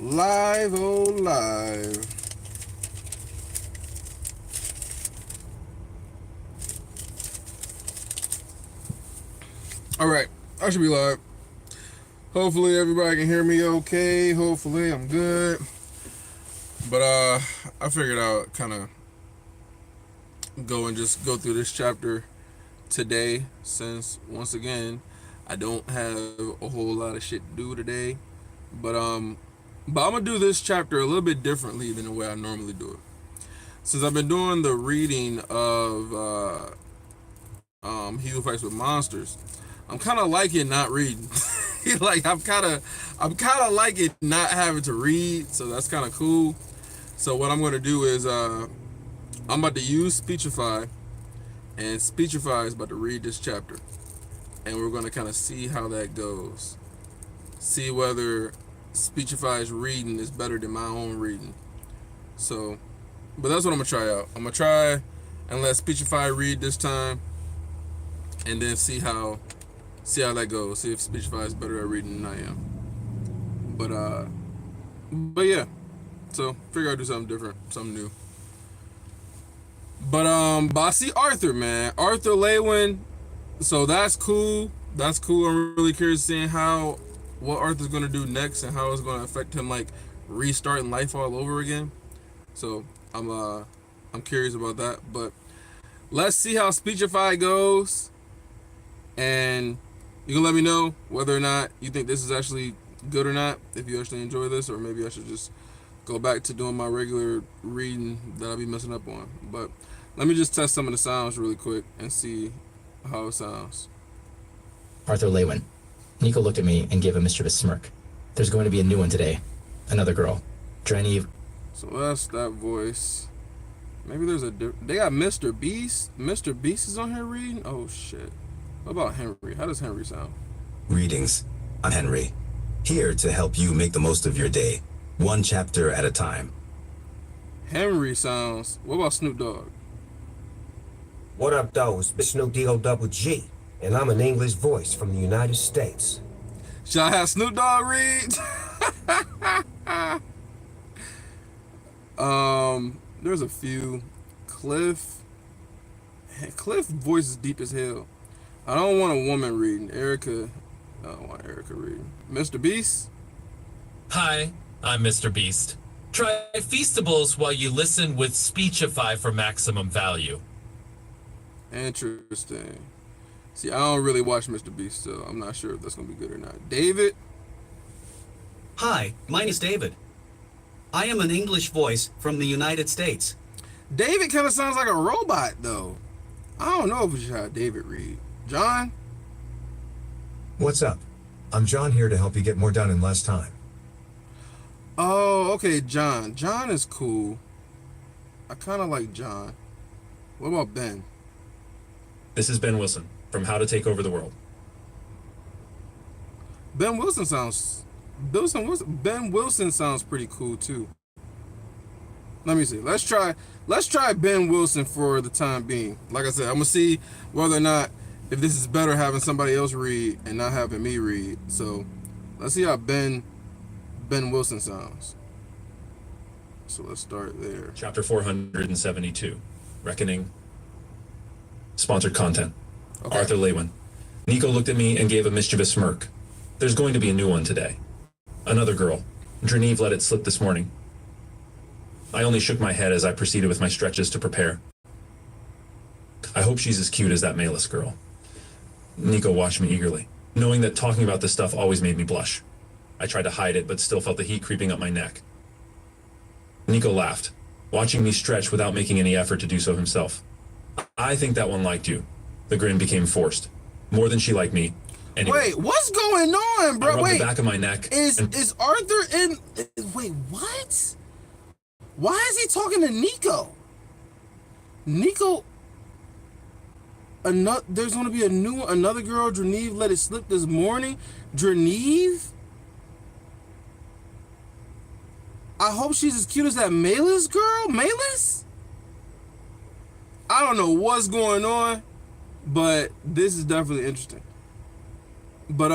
Live, oh, live. All right, I should be live. Hopefully everybody can hear me okay. Hopefully I'm good. But I figured I'd kind of go and just go through this chapter today, since once again I don't have a whole lot of shit to do today. But I'm gonna do this chapter a little bit differently than the way I normally do it. Since I've been doing the reading of He Who Fights with Monsters, I'm kind of liking not reading. Like I'm kind of liking not having to read, so that's kind of cool. So what I'm gonna do is I'm about to use Speechify, and Speechify is about to read this chapter, and we're gonna kind of see how that goes. See whether Speechify's reading is better than my own reading. So, but that's what I'm gonna try out. I'm gonna try and let Speechify read this time, and then see how that goes. See if Speechify is better at reading than I am. But yeah. So figure I'd do something different, something new. But I see Arthur, man. Arthur Lewin. So that's cool. That's cool. I'm really curious seeing what Arthur's gonna do next and how it's gonna affect him, like restarting life all over again. So I'm curious about that. But let's see how Speechify goes, and you can let me know whether or not you think this is actually good or not, if you actually enjoy this, or maybe I should just go back to doing my regular reading that I'll be messing up on. But let me just test some of the sounds really quick and see how it sounds. Arthur Lewin. Nico looked at me and gave a mischievous smirk. There's going to be a new one today. Another girl. Drani. So that's that voice. Maybe there's they got Mr. Beast. Mr. Beast is on here reading? Oh shit. What about Henry? How does Henry sound? Greetings. I'm Henry. Here to help you make the most of your day. One chapter at a time. Henry sounds... What about Snoop Dogg? What up, though? It's Snoop D-O-double-G, and I'm an English voice from the United States. Should I have Snoop Dogg read? There's a few. Cliff voice is deep as hell. I don't want a woman reading. Erica... I don't want Erica reading. Mr. Beast? Hi, I'm Mr. Beast. Try Feastables while you listen with Speechify for maximum value. Interesting. See, I don't really watch Mr. Beast, so I'm not sure if that's going to be good or not. David? Hi, mine is David. I am an English voice from the United States. David kind of sounds like a robot, though. I don't know if we should have David read. John? What's up? I'm John, here to help you get more done in less time. Oh, okay, John. John is cool. I kind of like John. What about Ben? This is Ben Wilson from How to Take Over the World. Ben Wilson sounds pretty cool too. Let me see. Let's try Ben Wilson for the time being. Like I said, I'm gonna see whether or not if this is better having somebody else read and not having me read. So let's see how Ben Wilson sounds. So let's start there. Chapter 472, Reckoning. Sponsored content. Okay. Arthur Lewin. Nico looked at me and gave a mischievous smirk. There's going to be a new one today. Another girl. Draniv let it slip this morning. I only shook my head as I proceeded with my stretches to prepare. I hope she's as cute as that Malus girl. Nico watched me eagerly, knowing that talking about this stuff always made me blush. I tried to hide it, but still felt the heat creeping up my neck. Nico laughed, watching me stretch without making any effort to do so himself. I think that one liked you. The grin became forced, more than she liked me. Anyway, wait, what's going on, bro? I rubbed Wait, the back of my neck. Is Arthur in? Wait, what? Why is he talking to Nico? Nico. There's gonna be another girl. Draniv let it slip this morning. Draniv. I hope she's as cute as that Malus girl. Malus? I don't know what's going on, but this is definitely interesting. But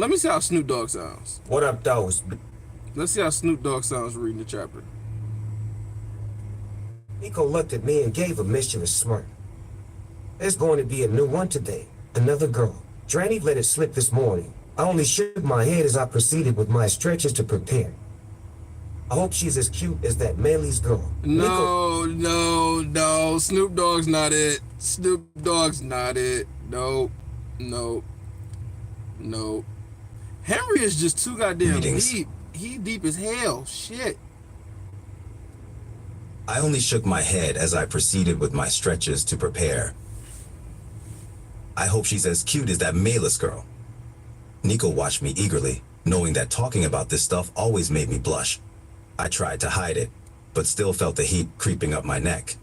Let me see how Snoop Dogg sounds. What up, though? Let's see how Snoop Dogg sounds reading the chapter. Nico looked at me and gave a mischievous smirk. There's going to be a new one today. Another girl. Dranny let it slip this morning. I only shook my head as I proceeded with my stretches to prepare. I hope she's as cute as that Melly's girl. No. Snoop Dogg's not it. Snoop Dogg's not it. No. Henry is just too goddamn Greetings. deep. He deep as hell. Shit. I only shook my head as I proceeded with my stretches to prepare. I hope she's as cute as that Melis girl. Nico watched me eagerly, knowing that talking about this stuff always made me blush. I tried to hide it, but still felt the heat creeping up my neck.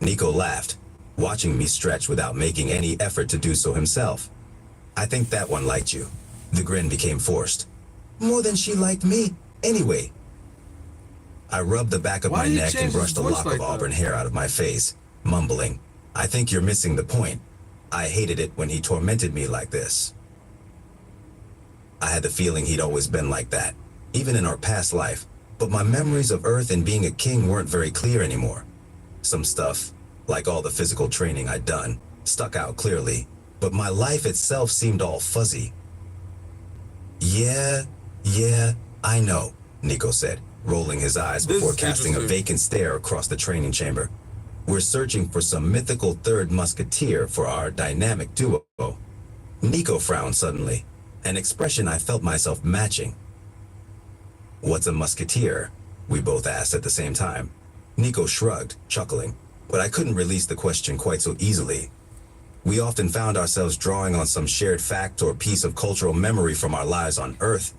Nico laughed, watching me stretch without making any effort to do so himself. I think that one liked you. The grin became forced. More than she liked me, anyway. I rubbed the back of Why my did he neck change and his brushed a voice lock like of that? auburn hair out of my face, mumbling, I think you're missing the point. I hated it when he tormented me like this. I had the feeling he'd always been like that, even in our past life, but my memories of Earth and being a king weren't very clear anymore. Some stuff, like all the physical training I'd done, stuck out clearly, but my life itself seemed all fuzzy. Yeah, I know, Nico said, rolling his eyes This before is casting a interesting. vacant stare across the training chamber. We're searching for some mythical third musketeer for our dynamic duo. Nico frowned suddenly, an expression I felt myself matching. What's a musketeer? We both asked at the same time. Nico shrugged, chuckling, but I couldn't release the question quite so easily. We often found ourselves drawing on some shared fact or piece of cultural memory from our lives on Earth,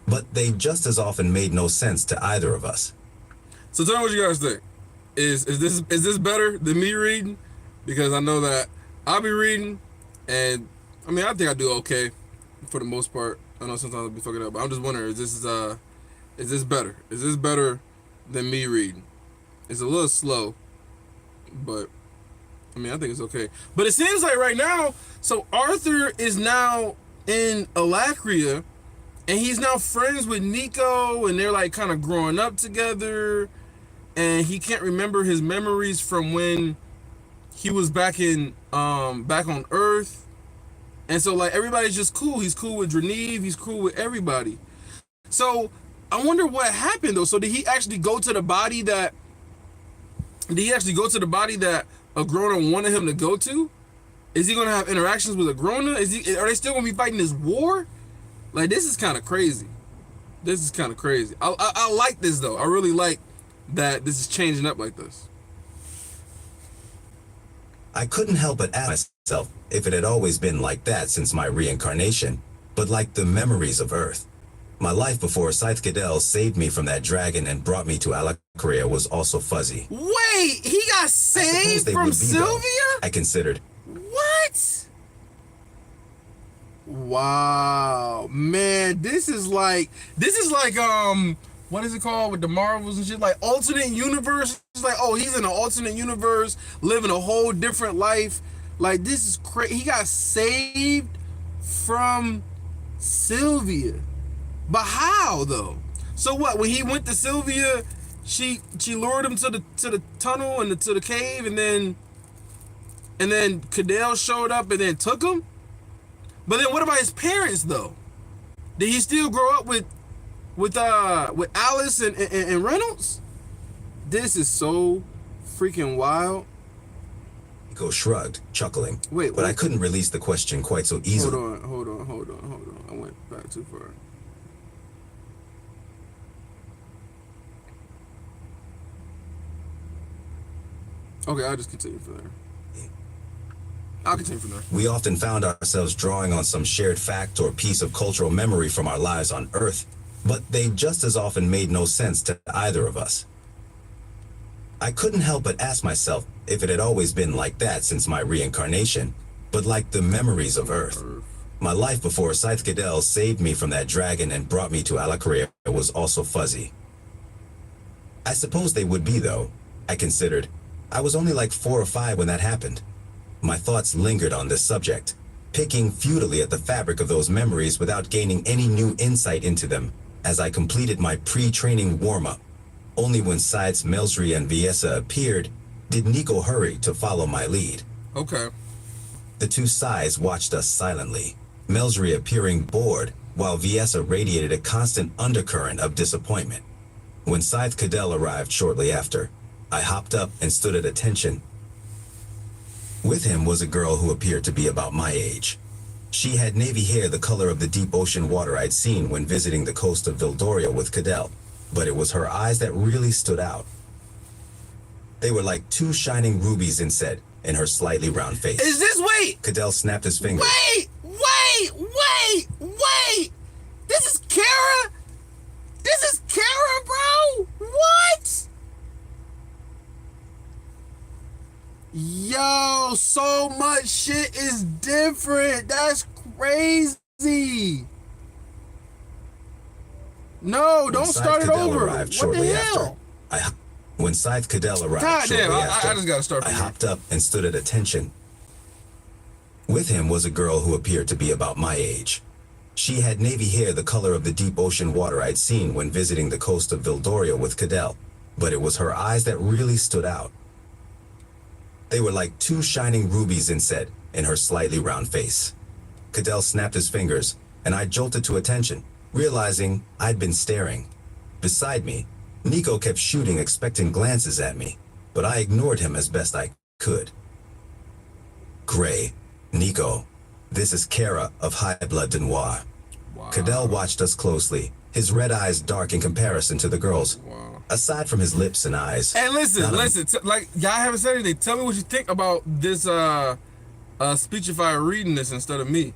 but they just as often made no sense to either of us. So tell me what you guys think. Is this better than me reading? Because I know that I'll be reading, and I mean I think I do okay for the most part. I know sometimes I'll be fucking up, but I'm just wondering, is this better? Is this better than me reading? It's a little slow, but I mean I think it's okay. But it seems like right now, so Arthur is now in Alacria, and he's now friends with Nico, and they're like kind of growing up together. And he can't remember his memories from when he was back on Earth. And so like everybody's just cool. He's cool with Draneve, he's cool with everybody. So I wonder what happened though. So did he actually go to the body that Agrona wanted him to go to? Is he gonna have interactions with Agrona? Are they still gonna be fighting this war? Like this is kind of crazy. I like this though. I really like that this is changing up like this. I couldn't help but ask myself if it had always been like that since my reincarnation, but like the memories of Earth. My life before Scythe Cadell saved me from that dragon and brought me to Alacria was also fuzzy. Wait, he got I suppose saved they from would be, though, Sylvia? I considered. What? Wow, man, this is like what is it called with the Marvels and shit? Like alternate universe. It's like, oh, he's in an alternate universe, living a whole different life. Like this is crazy. He got saved from Sylvia, but how though? So what? When he went to Sylvia, she lured him to the tunnel and to the cave, and then Cadell showed up and then took him. But then what about his parents though? Did he still grow up with Alice and Reynolds? This is so freaking wild. Nico shrugged, chuckling. Wait, but I wait. couldn't release the question quite so easily. Hold on. I went back too far. Okay, I'll just continue from there. We often found ourselves drawing on some shared fact or piece of cultural memory from our lives on Earth, but they just as often made no sense to either of us. I couldn't help but ask myself if it had always been like that since my reincarnation, but like the memories of Earth. My life before Scythe Cadell saved me from that dragon and brought me to Alacria was also fuzzy. I suppose they would be, though, I considered. I was only like 4 or 5 when that happened. My thoughts lingered on this subject. picking futilely at the fabric of those memories without gaining any new insight into them as I completed my pre-training warm-up. Only when Sides, Melsry, and Viesa appeared did Nico hurry to follow my lead. Okay. The two Sides watched us silently, Melsry appearing bored, while Viesa radiated a constant undercurrent of disappointment. When Scythe Cadell arrived shortly after, I hopped up and stood at attention. With him was a girl who appeared to be about my age. She had navy hair the color of the deep ocean water I'd seen when visiting the coast of Vildoria with Cadell, but it was her eyes that really stood out. They were like two shining rubies inset in her slightly round face. Is this, wait! Cadell snapped his fingers. Wait! This is Kara? This is Kara, bro? What? Yo, so much shit is different. That's crazy. No, don't start it over. What the hell? When Scythe Cadell arrived God shortly damn, after, I just gotta start I from here. hopped up and stood at attention. With him was a girl who appeared to be about my age. She had navy hair the color of the deep ocean water I'd seen when visiting the coast of Vildoria with Cadell, but it was her eyes that really stood out. They were like two shining rubies inset in her slightly round face. Cadell snapped his fingers, and I jolted to attention, realizing I'd been staring. Beside me, Nico kept shooting expectant glances at me, but I ignored him as best I could. Gray, Nico, this is Kara of High Blood Denoir. Wow. Cadell watched us closely, his red eyes dark in comparison to the girl's. Wow. Aside from his lips and eyes. Hey, listen, like, y'all haven't said anything. Tell me what you think about this Speechify reading this instead of me.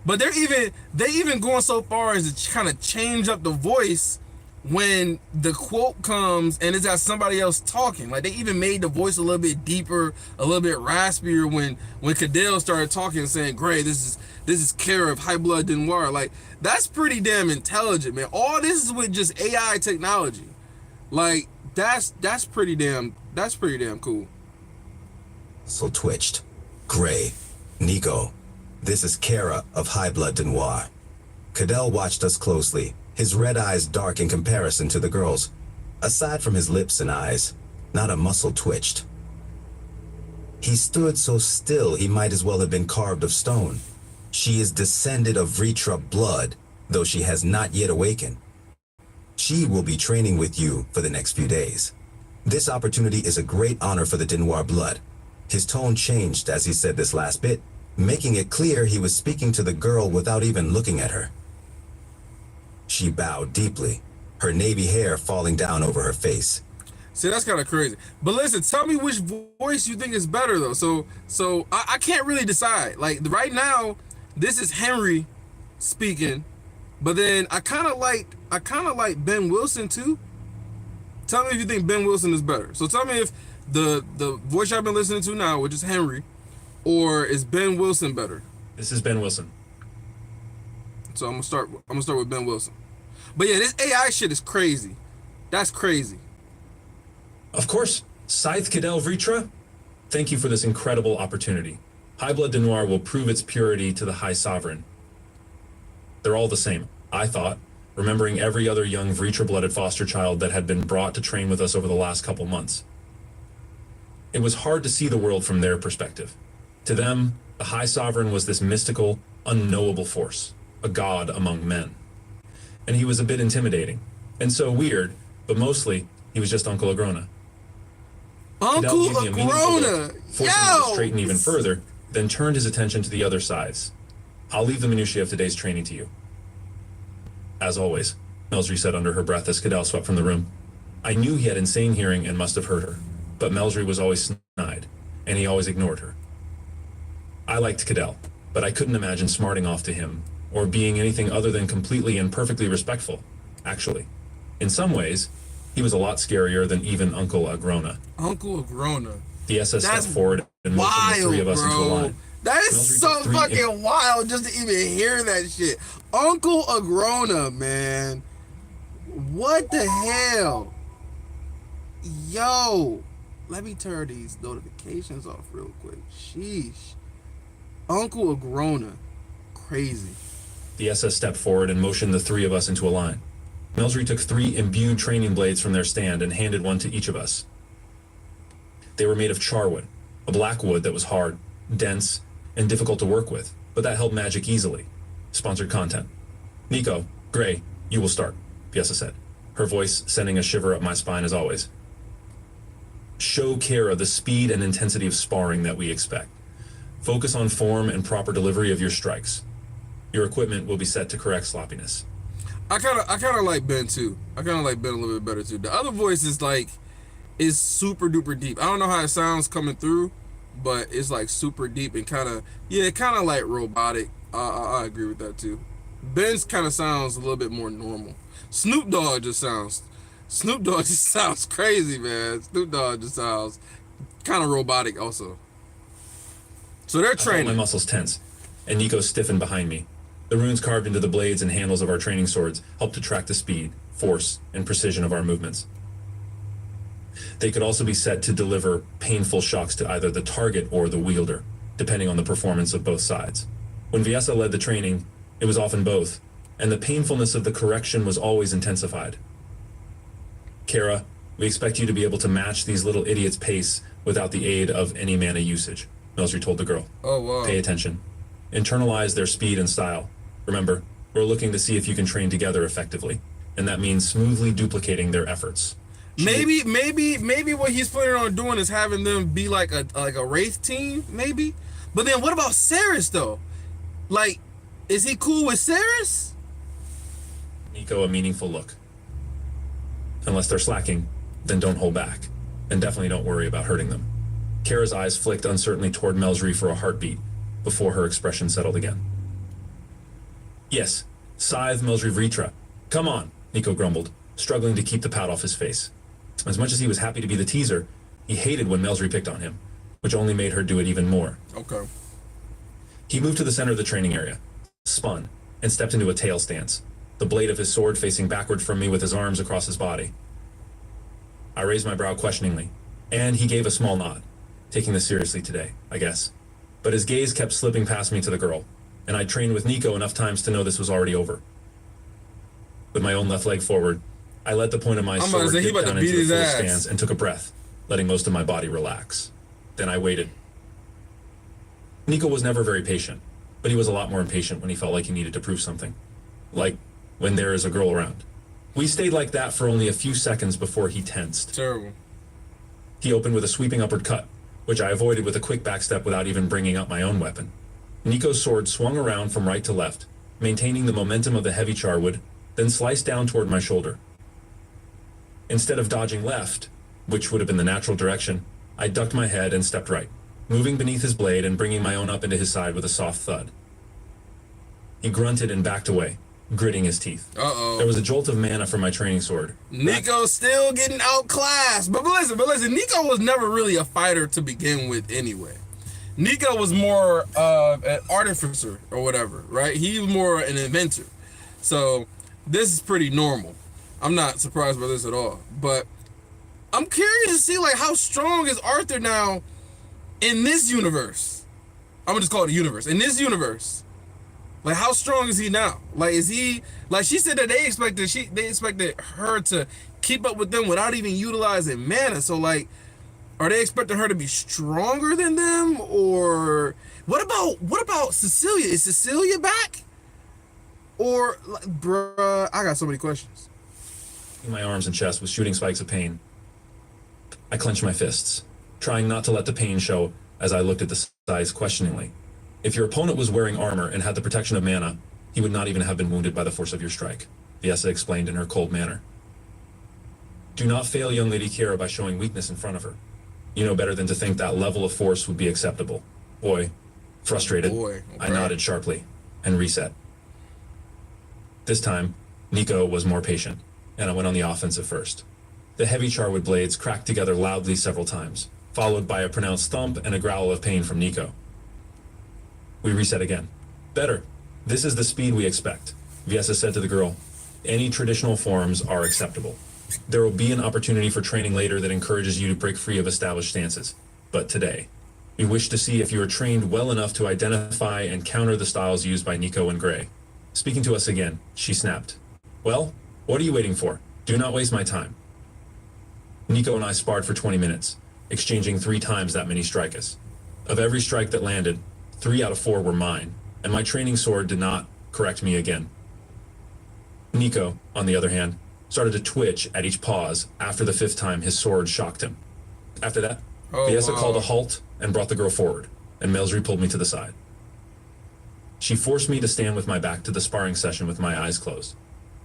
But they even going so far as to kind of change up the voice when the quote comes and it's got somebody else talking. Like, they even made the voice a little bit deeper, a little bit raspier when Cadell started talking and saying, "Gray, this is Kara of High Blood Denoir." Like, that's pretty damn intelligent, man. All this is with just AI technology. Like, that's pretty damn cool. So twitched. Gray, Nico, this is Kara of High Blood Denoir. Cadell watched us closely, his red eyes dark in comparison to the girl's. Aside from his lips and eyes, not a muscle twitched. He stood so still he might as well have been carved of stone. She is descended of Vritra blood, though she has not yet awakened. She will be training with you for the next few days. This opportunity is a great honor for the Denoir blood. His tone changed as he said this last bit, making it clear he was speaking to the girl without even looking at her. She bowed deeply, her navy hair falling down over her face. See, that's kind of crazy. But listen, tell me which voice you think is better, though. So I can't really decide. Like, right now, this is Henry speaking, but then I kind of like Ben Wilson too. Tell me if you think Ben Wilson is better. So tell me if the voice I've been listening to now, which is Henry, or is Ben Wilson better? This is Ben Wilson. So I'm gonna start with Ben Wilson. But yeah, this AI shit is crazy. That's crazy. Of course, Scythe Cadell Vritra, thank you for this incredible opportunity. High Blood Denoir will prove its purity to the High Sovereign. They're all the same, I thought, remembering every other young Vritra-blooded foster child that had been brought to train with us over the last couple months. It was hard to see the world from their perspective. To them, the High Sovereign was this mystical, unknowable force, a god among men. And he was a bit intimidating, and so weird, but mostly, he was just Uncle Agrona. Uncle Cadell gave me a meaningful Agrona! look, forcing him to straighten even further, then turned his attention to the other sides. I'll leave the minutiae of today's training to you. As always, Melsry said under her breath as Cadell swept from the room. I knew he had insane hearing and must have heard her, but Melsry was always snide, and he always ignored her. I liked Cadell, but I couldn't imagine smarting off to him, or being anything other than completely and perfectly respectful, actually. In some ways, he was a lot scarier than even Uncle Agrona. Uncle Agrona. The SS That's stepped forward and motioned the three of us into a line. That is Melsry so took three fucking wild just to even hear that shit. Uncle Agrona, man. What the hell? Yo. Let me turn these notifications off real quick. Sheesh. Uncle Agrona. Crazy. The SS stepped forward and motioned the three of us into a line. Melsry took 3 imbued training blades from their stand and handed one to each of us. They were made of charwood, a black wood that was hard, dense, and difficult to work with, but that held magic easily. Sponsored content. Nico, Gray, you will start, Fiessa said, her voice sending a shiver up my spine as always. Show Kara the speed and intensity of sparring that we expect. Focus on form and proper delivery of your strikes. Your equipment will be set to correct sloppiness. I kind of like Ben too. I kind of like Ben a little bit better too. The other voice is super duper deep. I don't know how it sounds coming through, but it's like super deep and kind of like robotic. I agree with that too. Ben's kind of sounds a little bit more normal. Snoop Dogg just sounds crazy, man. Snoop Dogg just sounds kind of robotic also. So they're I felt training. my muscles tense, and Nico stiffened behind me. The runes carved into the blades and handles of our training swords helped to track the speed, force, and precision of our movements. They could also be set to deliver painful shocks to either the target or the wielder, depending on the performance of both sides. When Fiessa led the training, it was often both, and the painfulness of the correction was always intensified. Kara, we expect you to be able to match these little idiots' pace without the aid of any mana usage, Melsry told the girl. Oh, wow. Pay attention. Internalize their speed and style. Remember, we're looking to see if you can train together effectively, and that means smoothly duplicating their efforts. Maybe what he's planning on doing is having them be like a Wraith team, maybe. But then what about Saris though? Like, is he cool with Saris? Nico, a meaningful look. Unless they're slacking, then don't hold back, and definitely don't worry about hurting them. Kara's eyes flicked uncertainly toward Melsry for a heartbeat before her expression settled again. Yes, Scythe Melsry Vritra. Come on, Nico grumbled, struggling to keep the pout off his face. As much as he was happy to be the teaser, he hated when Melsry picked on him, which only made her do it even more. Okay. He moved to the center of the training area, spun, and stepped into a tail stance, the blade of his sword facing backward from me with his arms across his body. I raised my brow questioningly, and he gave a small nod, taking this seriously today, I guess. But his gaze kept slipping past me to the girl, and I'd trained with Nico enough times to know this was already over. With my own left leg forward, I let the point of my sword dip down into a full stance and took a breath, letting most of my body relax. Then I waited. Nico was never very patient, but he was a lot more impatient when he felt like he needed to prove something. Like when there is a girl around. We stayed like that for only a few seconds before he tensed. Terrible. He opened with a sweeping upward cut, which I avoided with a quick backstep without even bringing up my own weapon. Nico's sword swung around from right to left, maintaining the momentum of the heavy charwood, then sliced down toward my shoulder. Instead of dodging left, which would have been the natural direction, I ducked my head and stepped right, moving beneath his blade and bringing my own up into his side with a soft thud. He grunted and backed away, gritting his teeth. Uh-oh. There was a jolt of mana from my training sword. Nico's still getting outclassed. But listen, Nico was never really a fighter to begin with anyway. Nico was more an artificer or whatever, right? He was more an inventor. So this is pretty normal. I'm not surprised by this at all. But I'm curious to see like how strong is Arthur now in this universe. I'm gonna just call it a universe. In this universe. Like how strong is he now? Like is he like she said that they expected her to keep up with them without even utilizing mana. So like are they expecting her to be stronger than them? Or what about Cecilia? Is Cecilia back? Or like, bruh, I got so many questions. My arms and chest with shooting spikes of pain. I clenched my fists, trying not to let the pain show as I looked at the size questioningly. If your opponent was wearing armor and had the protection of mana, he would not even have been wounded by the force of your strike, Fiessa explained in her cold manner. Do not fail young Lady Kira by showing weakness in front of her. You know better than to think that level of force would be acceptable. Boy, frustrated, Okay. I nodded sharply and reset. This time, Nico was more patient, and I went on the offensive first. The heavy charwood blades cracked together loudly several times, followed by a pronounced thump and a growl of pain from Nico. We reset again. Better. This is the speed we expect, Fiessa said to the girl. Any traditional forms are acceptable. There will be an opportunity for training later that encourages you to break free of established stances. But today, We wish to see if you are trained well enough to identify and counter the styles used by Nico and Gray. Speaking to us again, she snapped. Well, what are you waiting for? Do not waste my time. Nico and I sparred for 20 minutes, exchanging 3 times that many strikes. Of every strike that landed, 3 out of 4 were mine, and my training sword did not correct me again. Nico, on the other hand, started to twitch at each pause after the 5th time his sword shocked him. After that, Viessa called a halt and brought the girl forward, and Melsry pulled me to the side. She forced me to stand with my back to the sparring session with my eyes closed.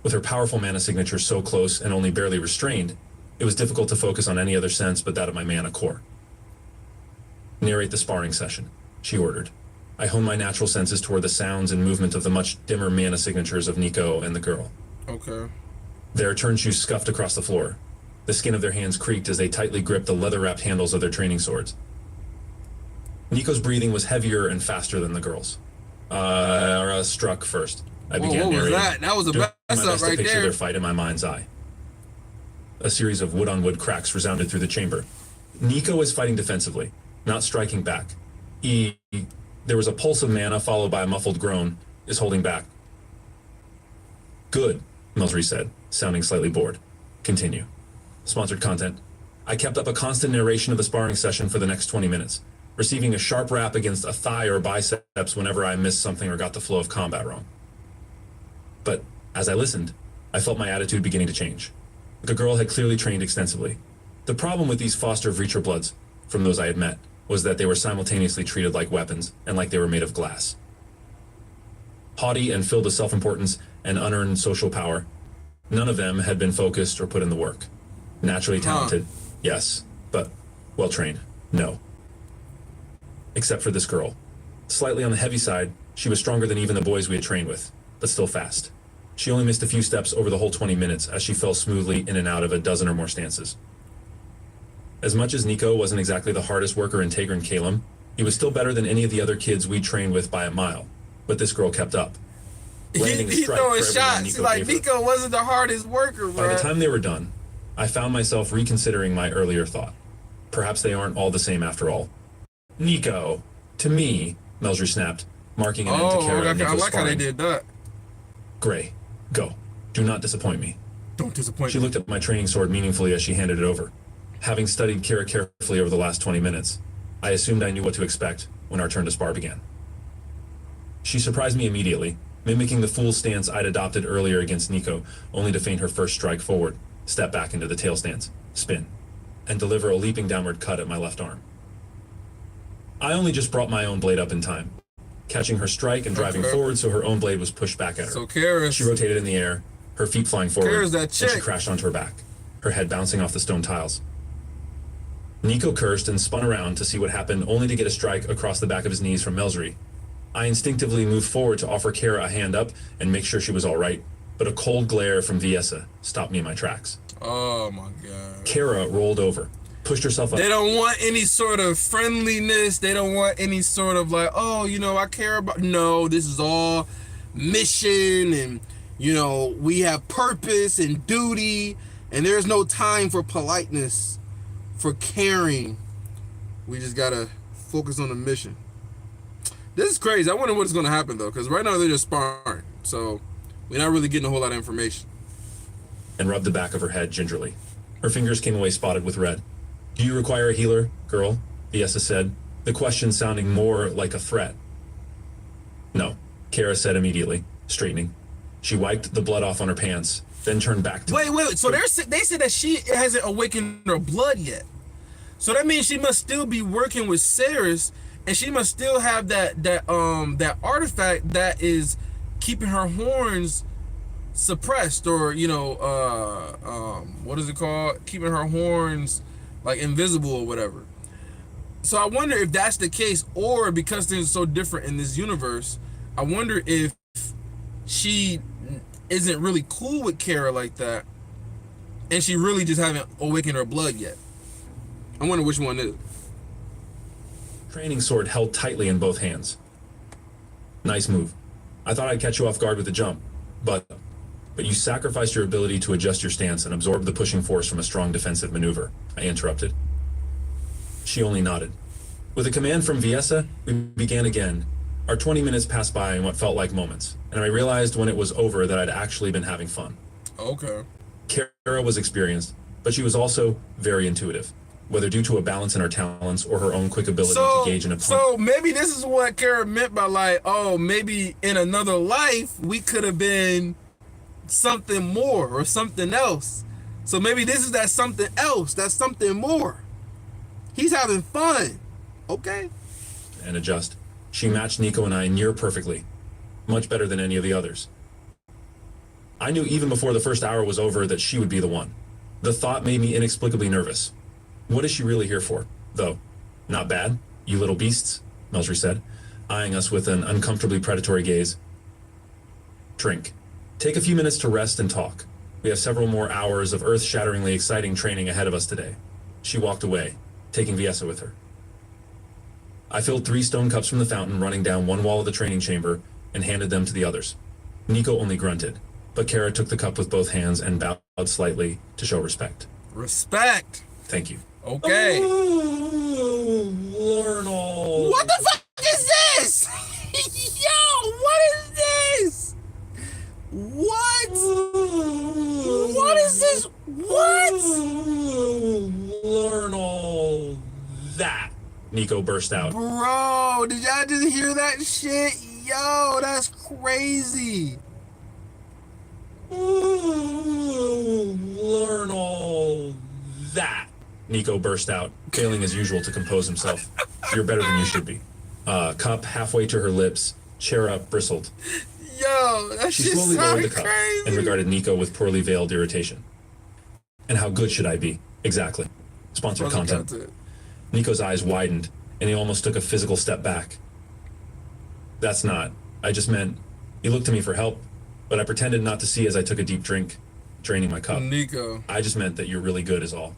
With her powerful mana signature so close and only barely restrained, it was difficult to focus on any other sense but that of my mana core. Narrate the sparring session, she ordered. I honed my natural senses toward the sounds and movement of the much dimmer mana signatures of Nico and the girl. Okay. Their turn shoes scuffed across the floor. The skin of their hands creaked as they tightly gripped the leather-wrapped handles of their training swords. Nico's breathing was heavier and faster than the girl's. Struck first. I began what was narrating. that? That was a Doing mess my up best to right picture there. their fight in my mind's eye. A series of wood-on-wood cracks resounded through the chamber. Nico is fighting defensively, not striking back. There was a pulse of mana followed by a muffled groan, is holding back. Good, Melsry said, sounding slightly bored. Continue. Sponsored content. I kept up a constant narration of the sparring session for the next 20 minutes, receiving a sharp rap against a thigh or biceps whenever I missed something or got the flow of combat wrong. But as I listened, I felt my attitude beginning to change. The girl had clearly trained extensively. The problem with these Foster Vreacher Bloods, from those I had met, was that they were simultaneously treated like weapons and like they were made of glass. Haughty and filled with self-importance and unearned social power, none of them had been focused or put in the work. Naturally talented, yes, but well-trained, no. Except for this girl. Slightly on the heavy side, she was stronger than even the boys we had trained with, but still fast. She only missed a few steps over the whole 20 minutes as she fell smoothly in and out of a dozen or more stances. As much as Nico wasn't exactly the hardest worker in Tegrin Kalem, he was still better than any of the other kids we trained with by a mile. But this girl kept up. Landing a He strike throwing for every one shots. Like, gave her. Nico wasn't the hardest worker, bro. By the time they were done, I found myself reconsidering my earlier thought. Perhaps they aren't all the same after all. Nico, to me, Melsry snapped, marking an end to Kara and I Nico's like how they sparring. did that. Gray, go. Do not disappoint me. Don't disappoint She me. looked at my training sword meaningfully as she handed it over. Having studied Kara carefully over the last 20 minutes, I assumed I knew what to expect when our turn to spar began. She surprised me immediately, mimicking the fool stance I'd adopted earlier against Nico, only to feint her first strike forward, step back into the tail stance, spin, and deliver a leaping downward cut at my left arm. I only just brought my own blade up in time, catching her strike and driving forward so her own blade was pushed back at her. So Kara, She rotated in the air, her feet flying forward, Kara's that and she chick. crashed onto her back, her head bouncing off the stone tiles. Nico cursed and spun around to see what happened, only to get a strike across the back of his knees from Melsry. I instinctively moved forward to offer Kara a hand up and make sure she was all right, but a cold glare from Viessa stopped me in my tracks. Oh my god. Kara rolled over, pushed herself up. They don't want any sort of friendliness. They don't want any sort of like, oh, you know, I care about. No, this is all mission, and you know, we have purpose and duty, and there's no time for politeness, for caring. We just gotta focus on the mission. This is crazy. I wonder what's gonna happen though, because right now they're just sparring, so we're not really getting a whole lot of information. And rubbed the back of her head gingerly. Her fingers came away spotted with red. Do you require a healer, girl? Viessa said, the question sounding more like a threat. No, Kara said immediately, straightening. She wiped the blood off on her pants, then turned back to Wait. So they said that she hasn't awakened her blood yet. So that means she must still be working with Ceres, and she must still have that artifact that is keeping her horns suppressed, or you know, what is it called? Keeping her horns like invisible or whatever. So I wonder if that's the case, or because things are so different in this universe, I wonder if she isn't really cool with Kara like that, and she really just haven't awakened her blood yet. I wonder which one it is. training sword held tightly in both hands. Nice move. I thought I'd catch you off guard with the jump, but you sacrificed your ability to adjust your stance and absorb the pushing force from a strong defensive maneuver, I interrupted. She only nodded. With a command from Viesa, we began again. Our 20 minutes passed by in what felt like moments, and I realized when it was over that I'd actually been having fun. Okay. Kara was experienced, but she was also very intuitive, whether due to a balance in her talents or her own quick ability to gauge an opponent. So maybe this is what Kara meant by like, oh, maybe in another life we could have been something more or something else. So maybe this is that something else, that's something more. He's having fun. Okay. And adjust. She matched Nico and I near perfectly, much better than any of the others. I knew even before the first hour was over that she would be the one. The thought made me inexplicably nervous. What is she really here for, though? Not bad, you little beasts, Melsry said, eyeing us with an uncomfortably predatory gaze. Drink. Take a few minutes to rest and talk. We have several more hours of earth-shatteringly exciting training ahead of us today. She walked away, taking Viesa with her. I filled 3 stone cups from the fountain running down one wall of the training chamber and handed them to the others. Nico only grunted, but Kara took the cup with both hands and bowed slightly to show respect. Respect. Thank you. Okay. Lornal. What the fuck is this? Yo, what is this? What? What is this? What? Lornal. That. Nico burst out. Bro, did y'all just hear that shit? Yo, that's crazy. Learn all that. Nico burst out, failing as usual to compose himself. You're better than you should be. Cup halfway to her lips, chair up, bristled. Yo, that She shit slowly lowered the sounded cup crazy. and regarded Nico with poorly veiled irritation. And how good should I be? Exactly. Sponsored content. Nico's eyes widened, and he almost took a physical step back. That's not. I just meant, he looked to me for help, but I pretended not to see as I took a deep drink, draining my cup. Nico. I just meant that you're really good is all.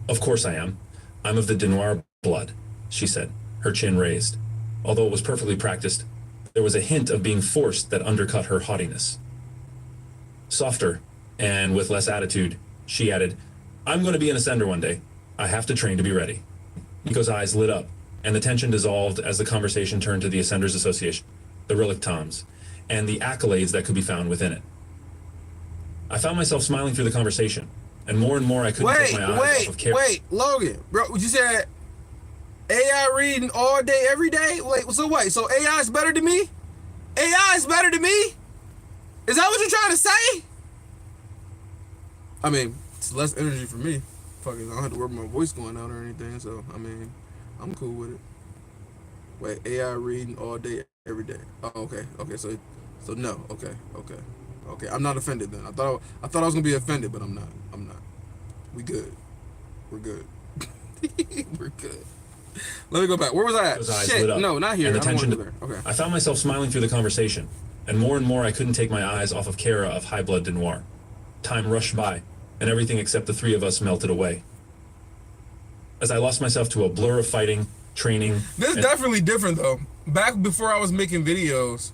Of course I am. I'm of the Denoir blood, she said, her chin raised. Although it was perfectly practiced, there was a hint of being forced that undercut her haughtiness. Softer, and with less attitude, she added, I'm going to be an Ascender one day. I have to train to be ready. Nico's eyes lit up, and the tension dissolved as the conversation turned to the Ascenders Association, the Relic Toms, and the accolades that could be found within it. I found myself smiling through the conversation, and more I couldn't take my eyes off of Kara. Wait, Logan, bro, you said AI reading all day, every day? Wait, so what? So AI is better than me? AI is better than me? Is that what you're trying to say? I mean, it's less energy for me. Fucking, I don't have to worry about my voice going out or anything, so, I mean, I'm cool with it. Wait, AI reading all day, every day. Oh, okay, so no, okay. I'm not offended then. I thought I was gonna be offended, but I'm not. We good. We're good. We're good. Let me go back. Where was I at? Those eyes Shit, lit up, no, not here. and the I don't tension. want to go there. Okay. I found myself smiling through the conversation, and more I couldn't take my eyes off of Kara of High Blood Denoir. Time rushed by, and everything except the 3 of us melted away. As I lost myself to a blur of fighting, training. This is definitely different though. Back before I was making videos,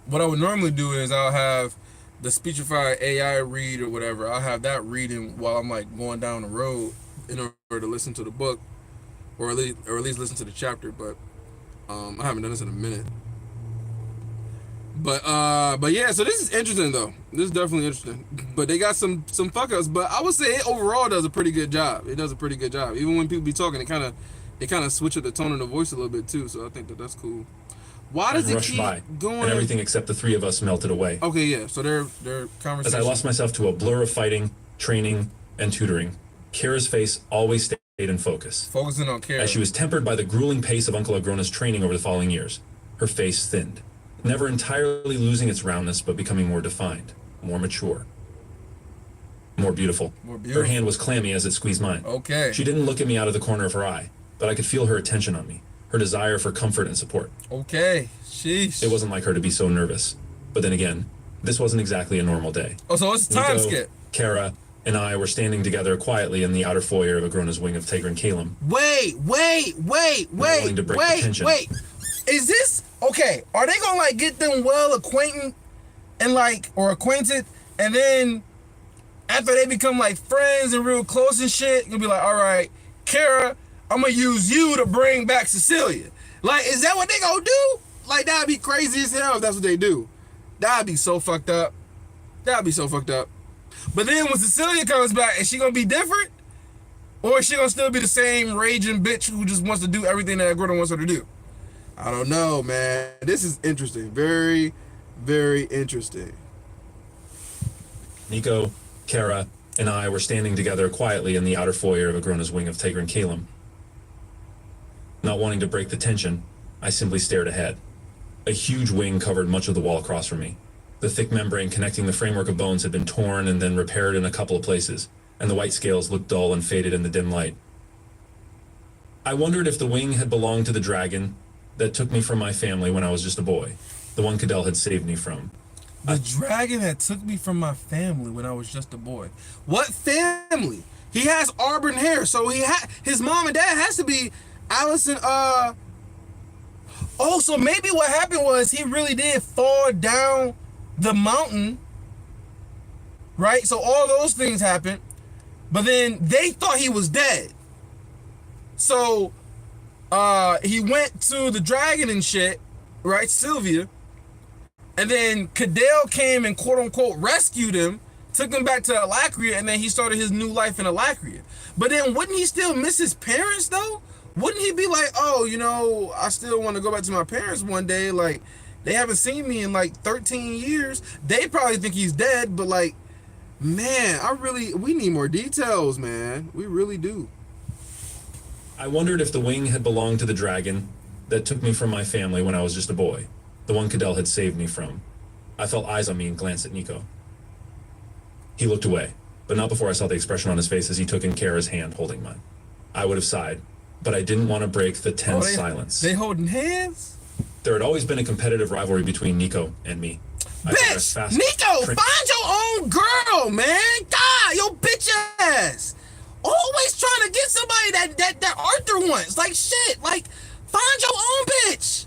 what I would normally do is I'll have the Speechify AI read or whatever. I'll have that reading while I'm like going down the road in order to listen to the book, or at least listen to the chapter. But I haven't done this in a minute. But yeah, so this is interesting though. This is definitely interesting. But they got some fuck ups. But I would say it overall does a pretty good job. It does a pretty good job. Even when people be talking, it kind of switch up the tone of the voice a little bit too. So I think that's cool. Why does it keep going? And everything except the 3 of us melted away. Okay, yeah. So their conversation. As I lost myself to a blur of fighting, training, and tutoring, Kara's face always stayed in focus. Focusing on Kara. As she was tempered by the grueling pace of Uncle Agrona's training over the following years, her face thinned, never entirely losing its roundness, but becoming more defined, more mature, more beautiful. Her hand was clammy as it squeezed mine. Okay. She didn't look at me out of the corner of her eye, but I could feel her attention on me, her desire for comfort and support. Okay. Sheesh. It wasn't like her to be so nervous. But then again, this wasn't exactly a normal day. Oh, so it's a time Nico, skip. Kara, and I were standing together quietly in the outer foyer of Agrona's wing of Tegrin Kalem. Wait. willing to break the tension. Is this okay? Are they gonna like get them well acquainted and like or acquainted, and then after they become like friends and real close and shit, you'll be like, all right, Kara, I'm gonna use you to bring back Cecilia. Like, is that what they gonna do? Like, that'd be crazy as hell if that's what they do. That'd be so fucked up. That'd be so fucked up. But then when Cecilia comes back, is she gonna be different? Or is she gonna still be the same raging bitch who just wants to do everything that Gordon wants her to do? I don't know, man. This is interesting. Very, very interesting. Nico, Kara, and I were standing together quietly in the outer foyer of Agrona's wing of Tegrin Kalem. Not wanting to break the tension, I simply stared ahead. A huge wing covered much of the wall across from me. The thick membrane connecting the framework of bones had been torn and then repaired in a couple of places, and the white scales looked dull and faded in the dim light. I wondered if the wing had belonged to the dragon that took me from my family when I was just a boy, the one Cadell had saved me from. The dragon that took me from my family when I was just a boy. What family? He has auburn hair, so his mom and dad has to be Allison. Oh, so maybe what happened was he really did fall down the mountain, right? So all those things happened, but then they thought he was dead. So he went to the dragon and shit, right, Sylvia, and then Cadell came and quote unquote rescued him, took him back to Alacria, and then he started his new life in Alacria. But then wouldn't he still miss his parents though? Wouldn't he be like, oh, you know, I still want to go back to my parents one day, like they haven't seen me in like 13 years. They probably think he's dead, but like, man, we need more details, man. We really do. I wondered if the wing had belonged to the dragon that took me from my family when I was just a boy, the one Cadell had saved me from. I felt eyes on me and glanced at Nico. He looked away, but not before I saw the expression on his face as he took in Kara's hand holding mine. I would have sighed, but I didn't want to break the tense silence. They holding hands? There had always been a competitive rivalry between Nico and me. Bitch! Nico, find your own girl, man! God, your bitch ass! Always trying to get somebody that Arthur wants. Like, shit, like, find your own bitch!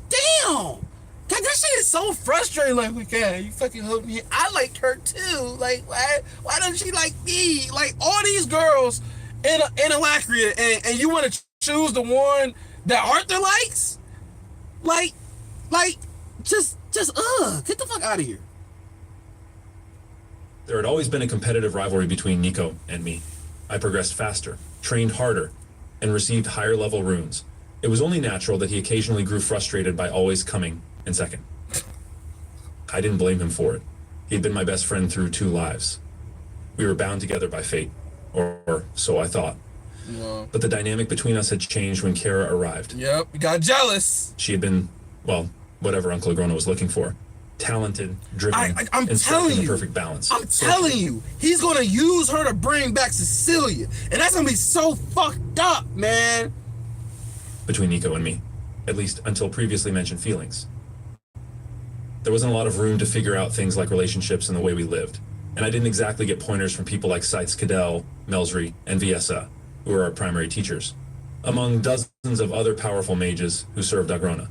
Damn! God, that shit is so frustrating. Like, yeah, you fucking holding me. I like her too. Like, why doesn't she like me? Like, all these girls in Alacria, and you want to choose the one that Arthur likes? Like, just get the fuck out of here. There had always been a competitive rivalry between Nico and me. I progressed faster, trained harder, and received higher level runes. It was only natural that he occasionally grew frustrated by always coming in second. I didn't blame him for it. He'd been my best friend through 2 lives. We were bound together by fate, or so I thought. Wow. But the dynamic between us had changed when Kara arrived. Yep, you got jealous. She had been, well, whatever Uncle Agrona was looking for. Talented, driven, I'm and struck telling in the you, perfect balance. I'm telling you, he's gonna use her to bring back Cecilia, and that's gonna be so fucked up, man. Between Nico and me, at least until previously mentioned feelings. There wasn't a lot of room to figure out things like relationships and the way we lived, and I didn't exactly get pointers from people like Scythes Cadell, Melsry, and Viessa, who were our primary teachers, among dozens of other powerful mages who served Agrona.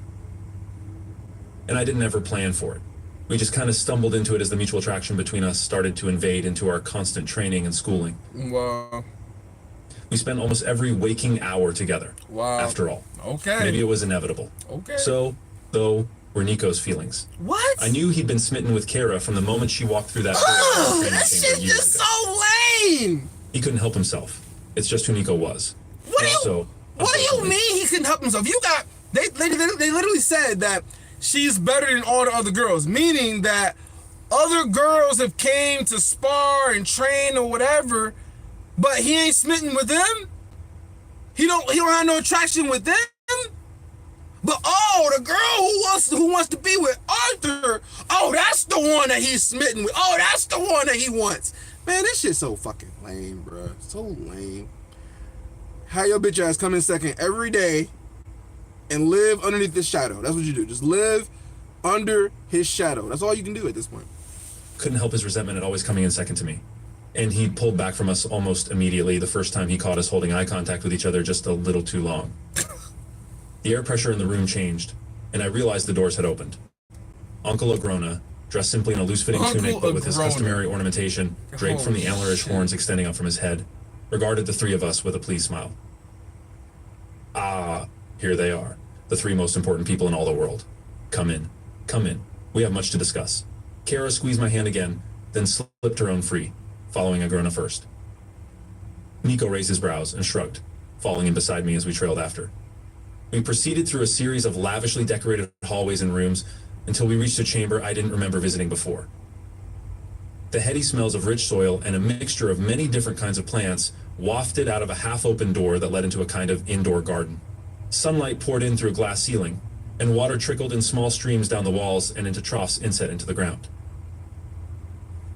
And I didn't ever plan for it. We just kind of stumbled into it as the mutual attraction between us started to invade into our constant training and schooling. Wow. We spent almost every waking hour together. Wow. After all. Okay. Maybe it was inevitable. Okay. So, though, were Nico's feelings. What? I knew he'd been smitten with Kara from the moment she walked through that door. Oh, in the that training chamber shit's years just ago. so lame. He couldn't help himself. It's just who Nico was. What do you unfortunately, mean he couldn't help himself? You got they literally said that she's better than all the other girls, meaning that other girls have came to spar and train or whatever, but he ain't smitten with them. He don't have no attraction with them. But oh, the girl who wants to be with Arthur, oh, that's the one that he's smitten with. Oh, that's the one that he wants. Man, this shit's so fucking lame, bro. So lame. Have your bitch ass come in second every day and live underneath his shadow. That's what you do. Just live under his shadow. That's all you can do at this point. couldn't help his resentment at always coming in second to me. And he pulled back from us almost immediately the first time he caught us holding eye contact with each other just a little too long. The air pressure in the room changed, and I realized the doors had opened. Uncle Agrona, dressed simply in a loose-fitting tunic but with his customary ornamentation draped from the antlerish horns extending up from his head, regarded the three of us with a pleased smile. Ah, here they are, the three most important people in all the world. Come in, come in. We have much to discuss. Kara squeezed my hand again, then slipped her own free, following Agrona first. Nico raised his brows and shrugged, falling in beside me as we trailed after. We proceeded through a series of lavishly decorated hallways and rooms until we reached a chamber I didn't remember visiting before. The heady smells of rich soil and a mixture of many different kinds of plants wafted out of a half-open door that led into a kind of indoor garden. Sunlight poured in through a glass ceiling, and water trickled in small streams down the walls and into troughs inset into the ground.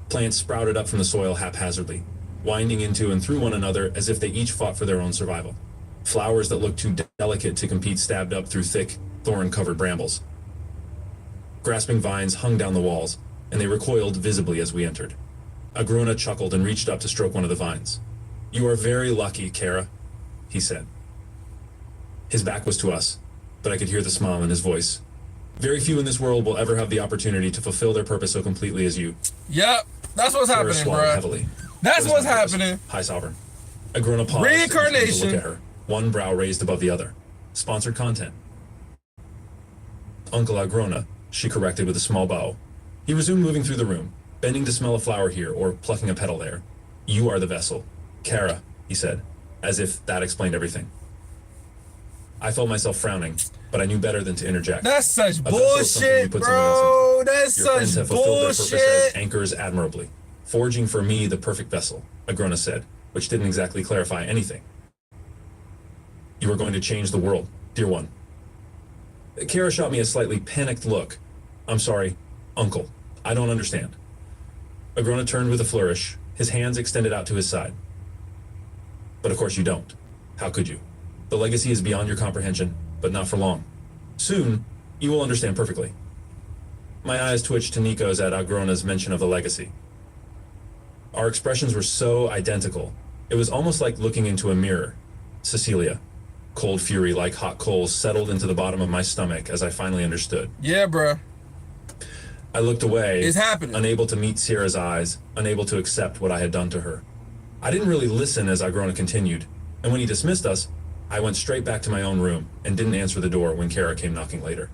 Plants sprouted up from the soil haphazardly, winding into and through one another as if they each fought for their own survival. Flowers that looked too delicate to compete stabbed up through thick, thorn-covered brambles. Grasping vines hung down the walls, and they recoiled visibly as we entered. Agrona chuckled and reached up to stroke one of the vines. "You are very lucky, Kara," he said. His back was to us, but I could hear the smile in his voice. "Very few in this world will ever have the opportunity to fulfill their purpose so completely as you." Yep, that's what's Kara happening, swallowed bro. heavily. That's "What is what's my purpose, happening. High Sovereign?" Agrona paused and turned to Reincarnation. look at her, one brow raised above the other. "Sponsored content." "Uncle Agrona," she corrected with a small bow. He resumed moving through the room, bending to smell a flower here or plucking a petal there. "You are the vessel. Kara," he said, as if that explained everything. I felt myself frowning, but I knew better than to interject. That's such "A vessel is something you bullshit, put someone else bro. into. That's Your friends such have fulfilled their purpose as bullshit. anchors admirably, forging for me the perfect vessel," Agrona said, which didn't exactly clarify anything. "You are going to change the world, dear one." Kara shot me a slightly panicked look. "I'm sorry, Uncle. I don't understand." Agrona turned with a flourish, his hands extended out to his side. "But of course you don't. How could you? The legacy is beyond your comprehension, but not for long. Soon, you will understand perfectly." My eyes twitched to Nico's at Agrona's mention of the legacy. Our expressions were so identical, it was almost like looking into a mirror. Cecilia, cold fury like hot coals settled into the bottom of my stomach as I finally understood. Yeah, bro. I looked away, It's happening. unable to meet Sierra's eyes, unable to accept what I had done to her. I didn't really listen as Agrona continued, and when he dismissed us, I went straight back to my own room and didn't answer the door when Kara came knocking later.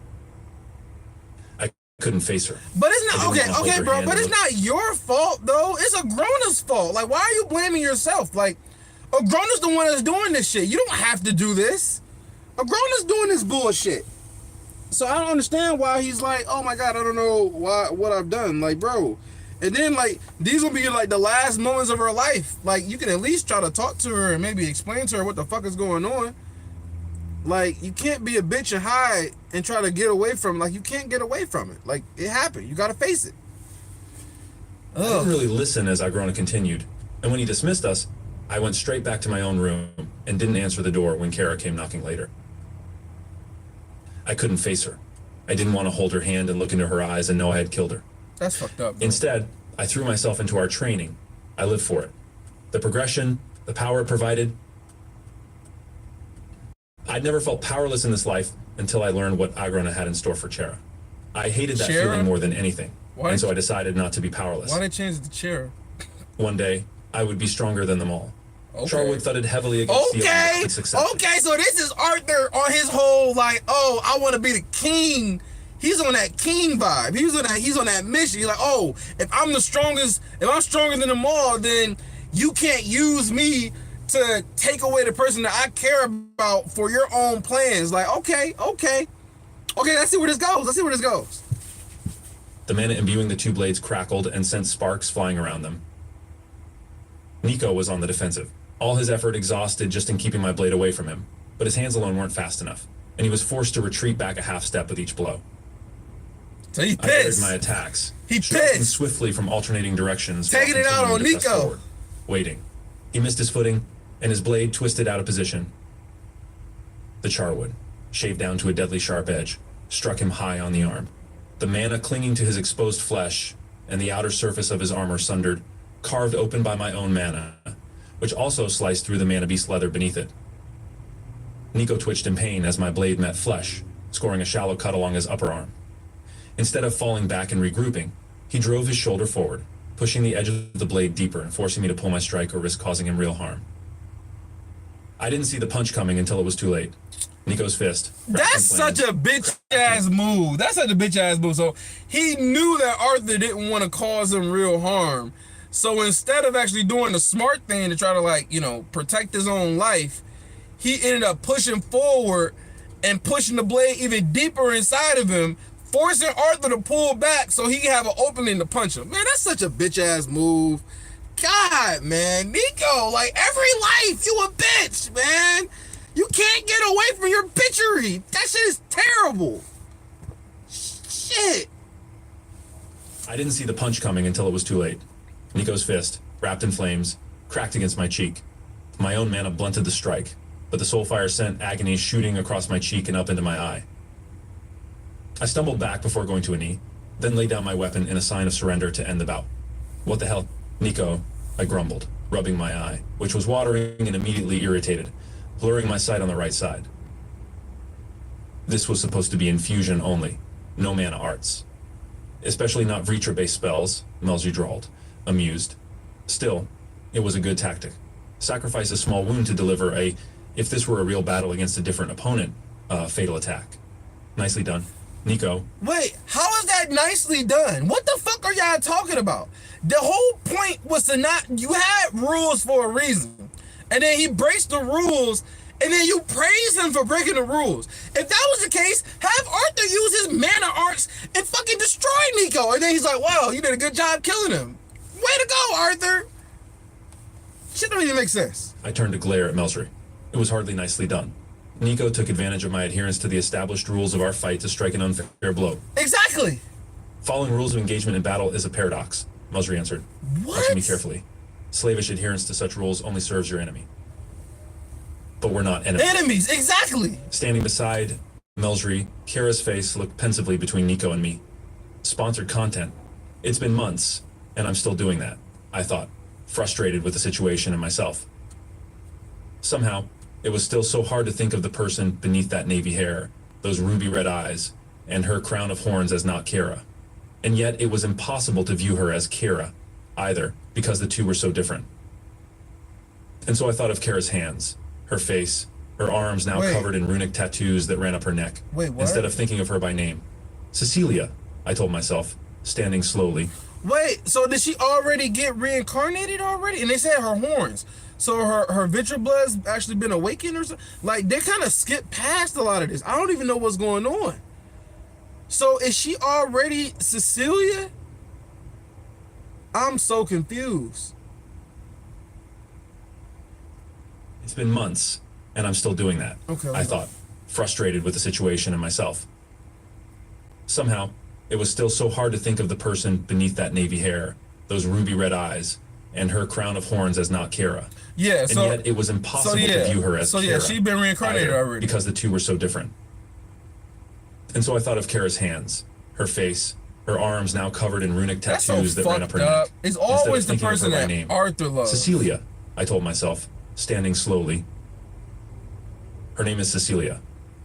I couldn't face her. But it's I not didn't okay, wanna hold okay, her bro. hand But and it's look- not your fault though. It's Agrona's fault. Like, why are you blaming yourself? Like, Agrona's the one that's doing this shit. You don't have to do this. Agrona's doing this bullshit. So I don't understand why he's like, oh my god, I don't know what I've done. Like, bro. And then like these will be like the last moments of her life. Like, you can at least try to talk to her and maybe explain to her what the fuck is going on. Like, you can't be a bitch and hide and try to get away from it. Like, you can't get away from it. Like, it happened. You gotta face it. I didn't really listen as Agrona continued, and when he dismissed us, I went straight back to my own room and didn't answer the door when Kara came knocking later. I couldn't face her. I didn't want to hold her hand and look into her eyes and know I had killed her. That's fucked up, bro. Instead, I threw myself into our training. I lived for it. The progression, the power it provided. I'd never felt powerless in this life until I learned what Agrona had in store for Chera. I hated that Chera? feeling more than anything, Why and did so you- I decided not to be powerless. Why they change the chair? One day, I would be stronger than them all. Okay. Charwood thudded heavily against the Okay, and successful. okay, so this is Arthur on his whole like, oh, I want to be the king. He's on that king vibe. He's on that mission. He's like, oh, if I'm the strongest, if I'm stronger than them all, then you can't use me to take away the person that I care about for your own plans. Like, okay, let's see where this goes. The mana imbuing the two blades crackled and sent sparks flying around them. Nico was on the defensive, all his effort exhausted just in keeping my blade away from him, but his hands alone weren't fast enough, and he was forced to retreat back a half step with each blow. So he I parried pissed. my attacks, He striking pissed. swiftly from alternating directions, while Taking it out continuing on to press Nico. forward, waiting. He missed his footing, and his blade twisted out of position. The charwood, shaved down to a deadly sharp edge, struck him high on the arm. The mana clinging to his exposed flesh and the outer surface of his armor sundered, carved open by my own mana, which also sliced through the mana beast leather beneath it. Nico twitched in pain as my blade met flesh, scoring a shallow cut along his upper arm. Instead of falling back and regrouping, he drove his shoulder forward, pushing the edge of the blade deeper and forcing me to pull my strike or risk causing him real harm. I didn't see the punch coming until it was too late. Nico's fist. wrapped in That's such flames. a bitch ass move. That's such a bitch ass move. So he knew that Arthur didn't want to cause him real harm. So instead of actually doing the smart thing to try to, like, you know, protect his own life, he ended up pushing forward and pushing the blade even deeper inside of him, forcing Arthur to pull back so he can have an opening to punch him. Man, that's such a bitch ass move. God, man, Nico, like, every life, you a bitch, man. You can't get away from your bitchery. That shit is terrible. Shit. I didn't see the punch coming until it was too late. Nico's fist, wrapped in flames, cracked against my cheek. My own mana blunted the strike, but the soulfire sent agony shooting across my cheek and up into my eye. I stumbled back before going to a knee, then laid down my weapon in a sign of surrender to end the bout. What the hell? Nico, I grumbled, rubbing my eye, which was watering and immediately irritated, blurring my sight on the right side. This was supposed to be infusion only, no mana arts. Especially not Vritra-based spells, Melzi drawled, amused. Still, it was a good tactic. Sacrifice a small wound to deliver a, if this were a real battle against a different opponent, fatal attack. Nicely done. Nico. Wait, how is that nicely done? What the fuck are y'all talking about? The whole point was to not, you had rules for a reason. And then he breaks the rules, and then you praise him for breaking the rules. If that was the case, have Arthur use his mana arcs and fucking destroy Nico. And then he's like, wow, you did a good job killing him. Way to go, Arthur. Shit don't even make sense. I turned to glare at Melsry. It was hardly nicely done. Nico took advantage of my adherence to the established rules of our fight to strike an unfair blow. Exactly. Following rules of engagement in battle is a paradox, Melsry answered, watching me carefully. Slavish adherence to such rules only serves your enemy. But we're not enemies. Enemies, exactly. Standing beside Melsry, Kara's face looked pensively between Nico and me. Sponsored content. It's been months, and I'm still doing that, I thought, frustrated with the situation and myself. Somehow, it was still so hard to think of the person beneath that navy hair, those ruby red eyes, and her crown of horns as not Kara. And yet it was impossible to view her as Kara, either, because the two were so different. And so I thought of Kara's hands, her face, her arms now covered in runic tattoos that ran up her neck. Wait, what? Instead of thinking of her by name. Cecilia, I told myself, standing slowly. Wait, so did she already get reincarnated already? And they said her horns. So her Vitra blood's actually been awakened or something? Like, they kind of skipped past a lot of this. I don't even know what's going on. So is she already Cecilia? I'm so confused. It's been months, and I'm still doing that, Okay, I thought, frustrated with the situation and myself. Somehow, it was still so hard to think of the person beneath that navy hair, those ruby red eyes, and her crown of horns as not Kara. Yeah, And so yet it was impossible to view her as so Kara. yeah, she's been reincarnated either, already. because the two were so different. And so I thought of Kara's hands, her face, her arms now covered in runic That's so tattoos that ran up her fucked up. neck. It's Instead of always the thinking of her person by that name. Arthur loves. Cecilia, I told myself, standing slowly. Her name is Cecilia.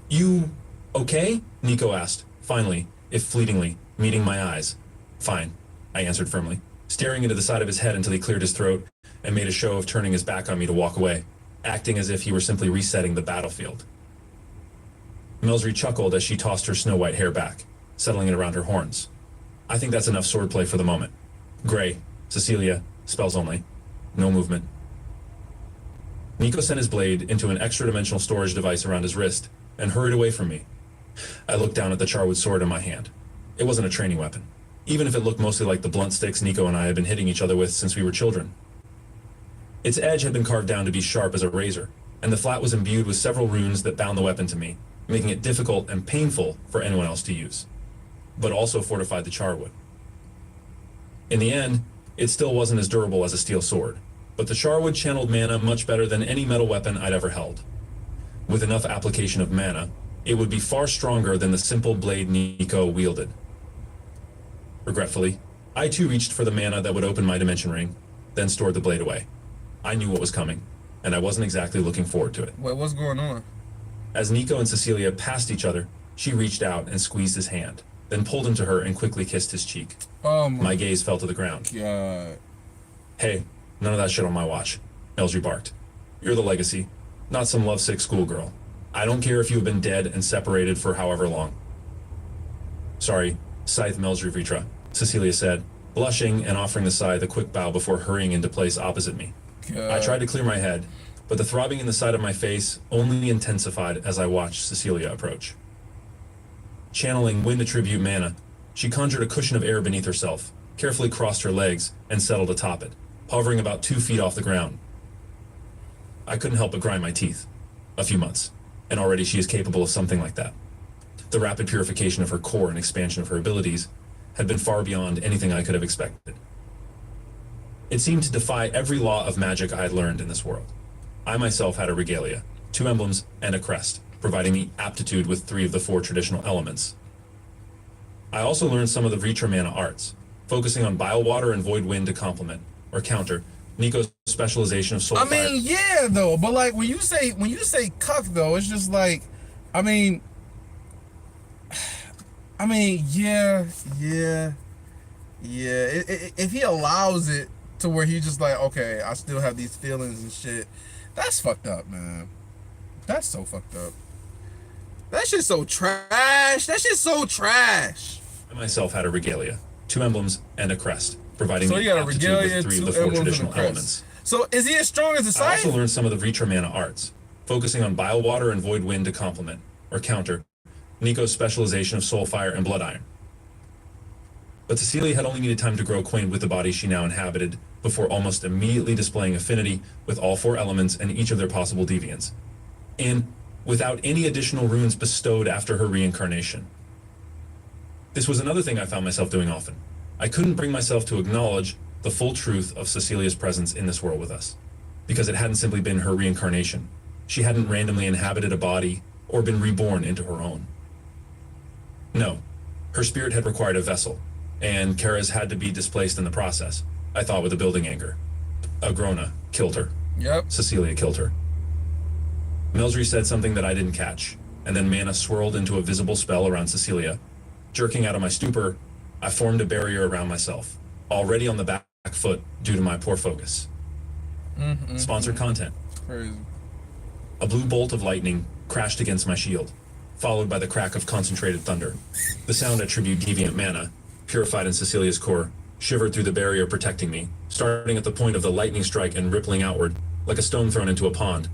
You okay? Nico asked, finally, if fleetingly, meeting my eyes. Fine, I answered firmly, staring into the side of his head until he cleared his throat and made a show of turning his back on me to walk away, acting as if he were simply resetting the battlefield. Melsry chuckled as she tossed her snow-white hair back, settling it around her horns. I think that's enough swordplay for the moment. Gray, Cecilia, spells only. No movement. Nico sent his blade into an extra-dimensional storage device around his wrist and hurried away from me. I looked down at the Charwood sword in my hand. It wasn't a training weapon, even if it looked mostly like the blunt sticks Nico and I had been hitting each other with since we were children. Its edge had been carved down to be sharp as a razor, and the flat was imbued with several runes that bound the weapon to me, making it difficult and painful for anyone else to use, but also fortified the Charwood. In the end, it still wasn't as durable as a steel sword, but the Charwood channeled mana much better than any metal weapon I'd ever held. With enough application of mana, it would be far stronger than the simple blade Nico wielded. Regretfully, I too reached for the mana that would open my dimension ring, then stored the blade away. I knew what was coming, and I wasn't exactly looking forward to it. Wait, what's going on? As Nico and Cecilia passed each other, she reached out and squeezed his hand, then pulled him to her and quickly kissed his cheek. Oh My gaze fell to the ground. God. Hey, none of that shit on my watch, Melsry barked. You're the legacy. not some lovesick schoolgirl. I don't care if you have been dead and separated for however long. Sorry, Scythe Melsry Vitra, Cecilia said, blushing and offering the scythe a quick bow before hurrying into place opposite me. I tried to clear my head, but the throbbing in the side of my face only intensified as I watched Cecilia approach. Channeling wind attribute mana, she conjured a cushion of air beneath herself, carefully crossed her legs, and settled atop it, hovering about 2 feet off the ground. I couldn't help but grind my teeth. A few months, and already she is capable of something like that. The rapid purification of her core and expansion of her abilities had been far beyond anything I could have expected. It seemed to defy every law of magic I had learned in this world. I myself had a regalia, 2 emblems, and a crest, providing me aptitude with 3 of the 4 traditional elements. I also learned some of the Vitra mana arts, focusing on Bile Water and Void Wind to complement, or counter, Nico's specialization of soul I fire. mean, yeah, though, but like when you say cuck, though, it's just like, I mean, yeah. If he allows it to where he's just like, okay, I still have these feelings and shit, that's fucked up, man. That's so fucked up. That shit's so trash. That shit's so trash. I myself had a regalia, 2 emblems, and a crest, providing So me you got a aptitude regalia, with 3 of 2 the 4 emblems, and a traditional crest. elements. So is he as strong as the I scythe? also learned some of the Vitra mana arts, focusing on Bile Water and Void Wind to complement, or counter, Nico's specialization of Soul Fire and Blood Iron. But Cecilia had only needed time to grow acquainted with the body she now inhabited before almost immediately displaying affinity with all 4 elements and each of their possible deviants, and without any additional runes bestowed after her reincarnation. This was another thing I found myself doing often. I couldn't bring myself to acknowledge the full truth of Cecilia's presence in this world with us, because it hadn't simply been her reincarnation. She hadn't randomly inhabited a body or been reborn into her own. No, her spirit had required a vessel, and Kara's had to be displaced in the process, I thought with a building anger. Agrona killed her. Yep. Cecilia killed her. Melsry said something that I didn't catch, and then mana swirled into a visible spell around Cecilia. Jerking out of my stupor, I formed a barrier around myself, already on the back foot due to my poor focus. Sponsored content. Crazy. A blue bolt of lightning crashed against my shield, followed by the crack of concentrated thunder. The sound attribute deviant mana, purified in Cecilia's core, shivered through the barrier protecting me, starting at the point of the lightning strike and rippling outward, like a stone thrown into a pond.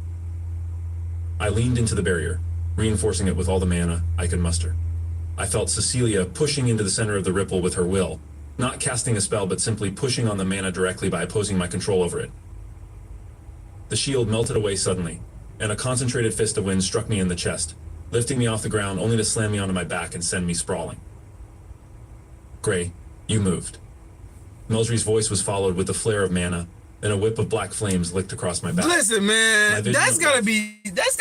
I leaned into the barrier, reinforcing it with all the mana I could muster. I felt Cecilia pushing into the center of the ripple with her will, not casting a spell but simply pushing on the mana directly by opposing my control over it. The shield melted away suddenly, and a concentrated fist of wind struck me in the chest, lifting me off the ground only to slam me onto my back and send me sprawling. Gray, you moved. Melsry's voice was followed with the flare of mana, then a whip of black flames licked across my back. Listen, My man, vision that's of gotta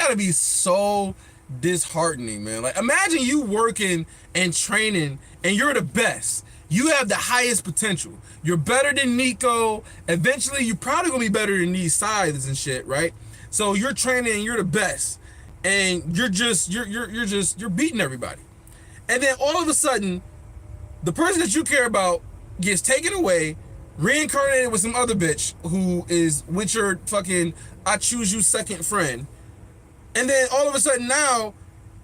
life. be so disheartening, man. Like, imagine you working and training, and you're the best. You have the highest potential. You're better than Nico. Eventually, you're probably gonna be better than these scythes and shit, right? So you're training, and you're the best, and you're beating everybody. And then all of a sudden, the person that you care about gets taken away, reincarnated with some other bitch who is with your fucking I choose you second friend. And then all of a sudden now,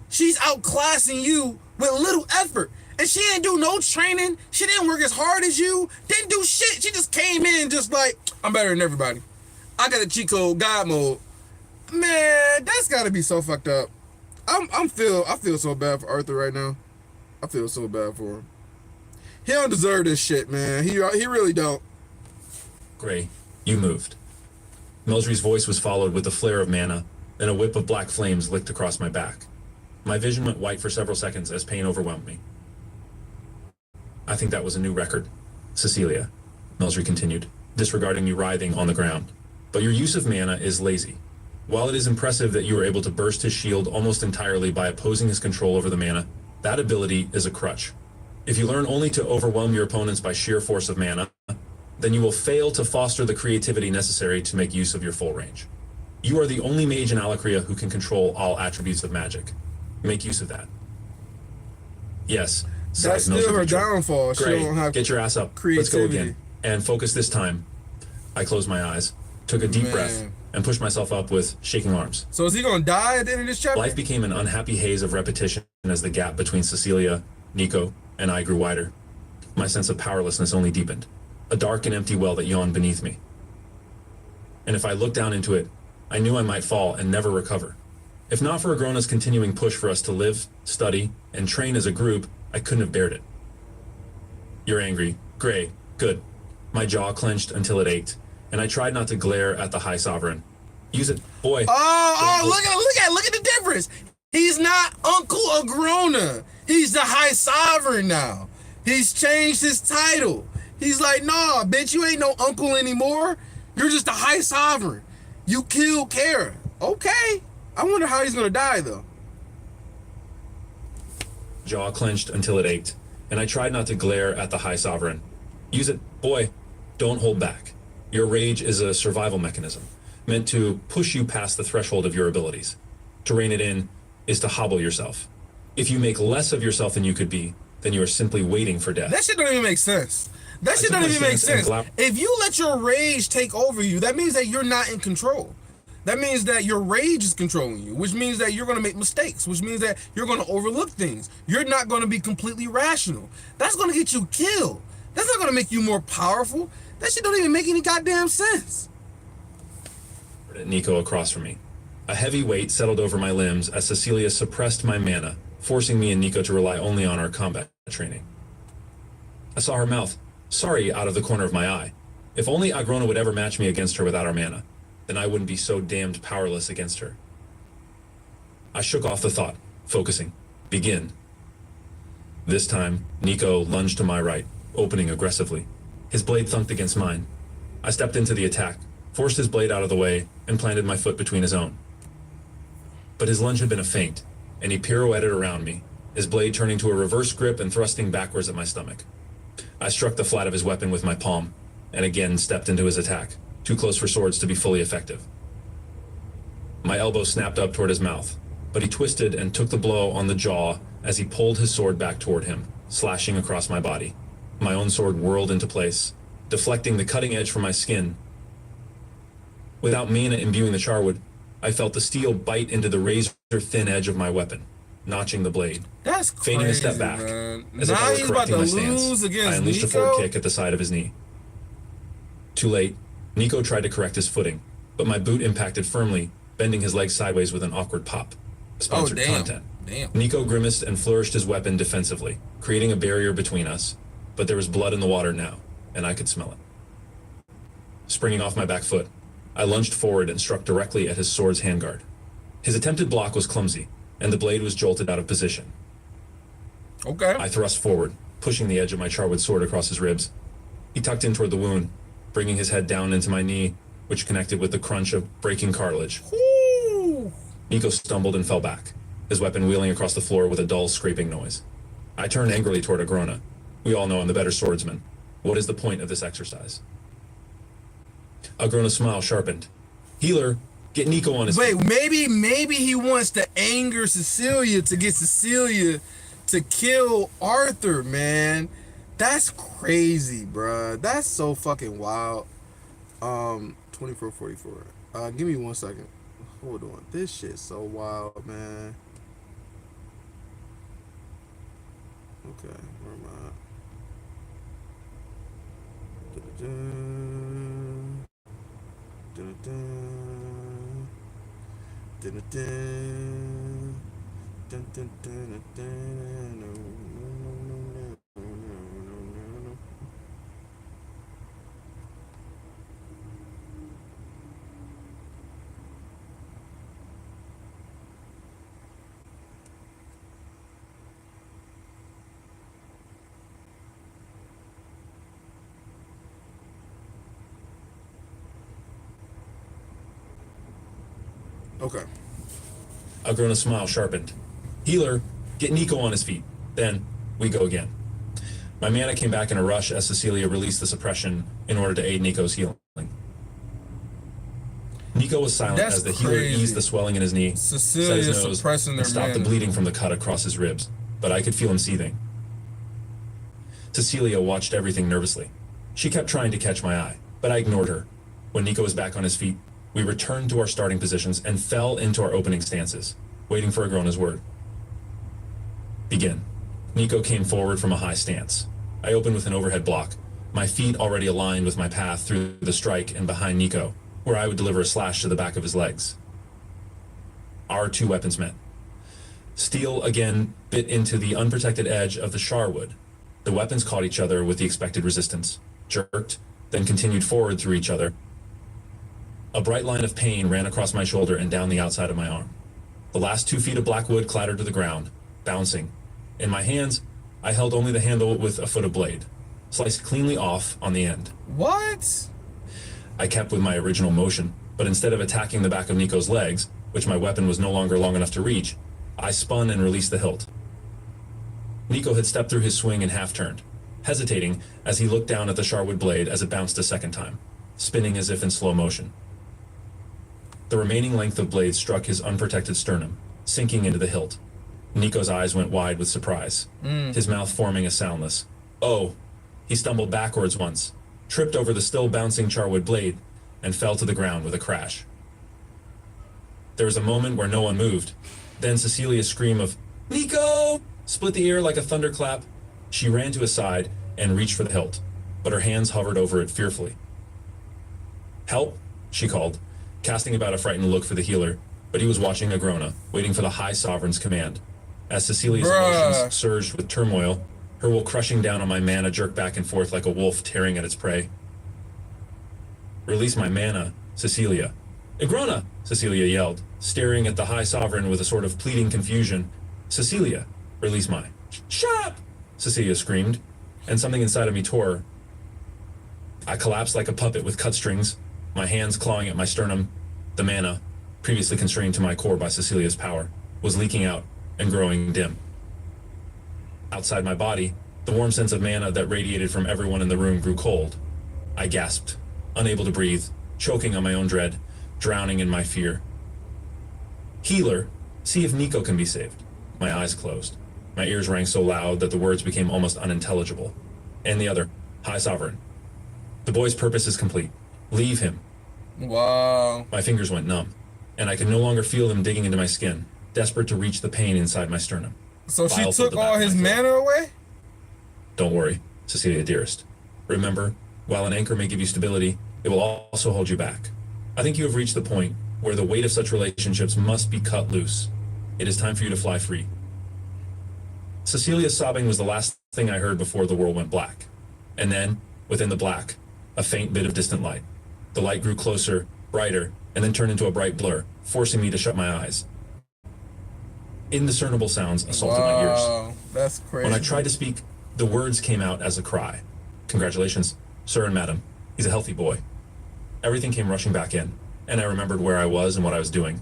she's outclassing you with little effort. And she didn't do no training. She didn't work as hard as you. Didn't do shit. She just came in just like, I'm better than everybody. I got a cheat code, God mode. Man, that's gotta be so fucked up. I feel so bad for Arthur right now. I feel so bad for him. He don't deserve this shit, man. He really don't. Gray, you moved. Melsry's voice was followed with a flare of mana, then a whip of black flames licked across my back. My vision went white for several seconds as pain overwhelmed me. I think that was a new record. Cecilia, Melsry continued, disregarding me writhing on the ground. But your use of mana is lazy. While it is impressive that you were able to burst his shield almost entirely by opposing his control over the mana, that ability is a crutch. If you learn only to overwhelm your opponents by sheer force of mana, then you will fail to foster the creativity necessary to make use of your full range. You are the only mage in Alakria who can control all attributes of magic. Make use of that. Yes, That's still her downfall. She Gray, don't have get your ass up. creativity. Let's go again. And focus this time. I closed my eyes, took a deep breath, and pushed myself up with shaking arms. So is he gonna die at the end of this chapter? Life became an unhappy haze of repetition as the gap between Cecilia, Nico, and I grew wider. My sense of powerlessness only deepened, a dark and empty well that yawned beneath me. And if I looked down into it, I knew I might fall and never recover. If not for Agrona's continuing push for us to live, study, and train as a group, I couldn't have bared it. You're angry. Gray. Good. My jaw clenched until it ached, and I tried not to glare at the High Sovereign. Use it, boy. Look at the difference. He's not Uncle Agrona. He's the High Sovereign now. He's changed his title. He's like, nah, bitch, you ain't no uncle anymore. You're just the High Sovereign. You killed Kara. Okay. I wonder how he's gonna die though. Jaw clenched until it ached, and I tried not to glare at the High Sovereign. Use it, boy. Don't hold back. Your rage is a survival mechanism, meant to push you past the threshold of your abilities. To rein it in is to hobble yourself. If you make less of yourself than you could be, then you are simply waiting for death. That shit don't even make sense. That shit don't even make sense. If you let your rage take over you, that means that you're not in control. That means that your rage is controlling you, which means that you're going to make mistakes, which means that you're going to overlook things. You're not going to be completely rational. That's going to get you killed. That's not going to make you more powerful. That shit don't even make any goddamn sense. At Nico across from me. A heavy weight settled over my limbs as Cecilia suppressed my mana, forcing me and Nico to rely only on our combat training. I saw her mouth, sorry, out of the corner of my eye. If only Agrona would ever match me against her without our mana, then I wouldn't be so damned powerless against her. I shook off the thought, focusing. Begin. This time, Nico lunged to my right, opening aggressively. His blade thunked against mine. I stepped into the attack, forced his blade out of the way, and planted my foot between his own. But his lunge had been a feint, and he pirouetted around me, his blade turning to a reverse grip and thrusting backwards at my stomach. I struck the flat of his weapon with my palm, and again stepped into his attack, too close for swords to be fully effective. My elbow snapped up toward his mouth, but he twisted and took the blow on the jaw as he pulled his sword back toward him, slashing across my body. My own sword whirled into place, deflecting the cutting edge from my skin. Without mana imbuing the charwood, I felt the steel bite into the razor-thin edge of my weapon, notching the blade. That's crazy, Fading a step back, man. as Now if I were he's about correcting to my stance, lose against I unleashed Nico? a forward kick at the side of his knee. Too late, Nico tried to correct his footing, but my boot impacted firmly, bending his leg sideways with an awkward pop. Sponsored content. Damn. Nico grimaced and flourished his weapon defensively, creating a barrier between us, but there was blood in the water now, and I could smell it. Springing off my back foot, I lunged forward and struck directly at his sword's handguard. His attempted block was clumsy, and the blade was jolted out of position. Okay. I thrust forward, pushing the edge of my charwood sword across his ribs. He tucked in toward the wound, bringing his head down into my knee, which connected with the crunch of breaking cartilage. Woo! Nico stumbled and fell back, his weapon wheeling across the floor with a dull scraping noise. I turned angrily toward Agrona. We all know I'm the better swordsman. What is the point of this exercise? Agrona's smile sharpened. Healer, get Nico on his feet. Wait, maybe he wants to anger Cecilia to get Cecilia to kill Arthur, man. That's crazy, bruh. That's so fucking wild. 2444. Give me 1 second. Hold on. This shit's so wild, man. Okay, where am I at? Dun-dun-dun. Dun-dun-dun. Dun-dun-dun. Dun-dun-dun-dun. No, no, no, no, no, no, no, no. Okay. Agrona's smile sharpened. Healer, get Nico on his feet. Then, we go again. My mana came back in a rush as Cecilia released the suppression in order to aid Nico's healing. Nico was silent That's as the healer crazy. eased the swelling in his knee, Cecilia set his nose, suppressing their and stopped the mana. bleeding from the cut across his ribs, but I could feel him seething. Cecilia watched everything nervously. She kept trying to catch my eye, but I ignored her. When Nico was back on his feet, We returned to our starting positions and fell into our opening stances, waiting for Agrona's word. Begin. Nico came forward from a high stance. I opened with an overhead block, my feet already aligned with my path through the strike and behind Nico, where I would deliver a slash to the back of his legs. Our two weapons met. Steel again bit into the unprotected edge of the charwood. The weapons caught each other with the expected resistance, jerked, then continued forward through each other. A bright line of pain ran across my shoulder and down the outside of my arm. The last 2 feet of black wood clattered to the ground, bouncing. In my hands, I held only the handle with a foot of blade, sliced cleanly off on the end. What? I kept with my original motion, but instead of attacking the back of Nico's legs, which my weapon was no longer long enough to reach, I spun and released the hilt. Nico had stepped through his swing and half-turned, hesitating as he looked down at the charwood blade as it bounced a second time, spinning as if in slow motion. The remaining length of blade struck his unprotected sternum, sinking into the hilt. Nico's eyes went wide with surprise, his mouth forming a soundless "Oh." He stumbled backwards once, tripped over the still bouncing charwood blade, and fell to the ground with a crash. There was a moment where no one moved. Then Cecilia's scream of "Nico!" split the air like a thunderclap. She ran to his side and reached for the hilt, but her hands hovered over it fearfully. "Help," she called, casting about a frightened look for the healer, but he was watching Agrona, waiting for the High Sovereign's command. As Cecilia's emotions surged with turmoil, her will crushing down on my mana jerked back and forth like a wolf tearing at its prey. "Release my mana, Cecilia." "Agrona!" Cecilia yelled, staring at the High Sovereign with a sort of pleading confusion. "Cecilia, release my..." "Shut up!" Cecilia screamed, and something inside of me tore. I collapsed like a puppet with cut strings, my hands clawing at my sternum. The mana, previously constrained to my core by Cecilia's power, was leaking out and growing dim. Outside my body, the warm sense of mana that radiated from everyone in the room grew cold. I gasped, unable to breathe, choking on my own dread, drowning in my fear. "Healer, see if Nico can be saved." My eyes closed. My ears rang so loud that the words became almost unintelligible. And the other, "High Sovereign. The boy's purpose is complete. Leave him." Wow. My fingers went numb, and I could no longer feel them digging into my skin, desperate to reach the pain inside my sternum. So she Vials took filled the back all of his my throat. mana away? "Don't worry, Cecilia dearest. Remember, while an anchor may give you stability, it will also hold you back. I think you have reached the point where the weight of such relationships must be cut loose. It is time for you to fly free." Cecilia's sobbing was the last thing I heard before the world went black. And then, within the black, a faint bit of distant light. The light grew closer, brighter, and then turned into a bright blur, forcing me to shut my eyes. Indiscernible sounds assaulted my ears. Wow, that's crazy. When I tried to speak, the words came out as a cry. "Congratulations, sir and madam. He's a healthy boy." Everything came rushing back in, and I remembered where I was and what I was doing.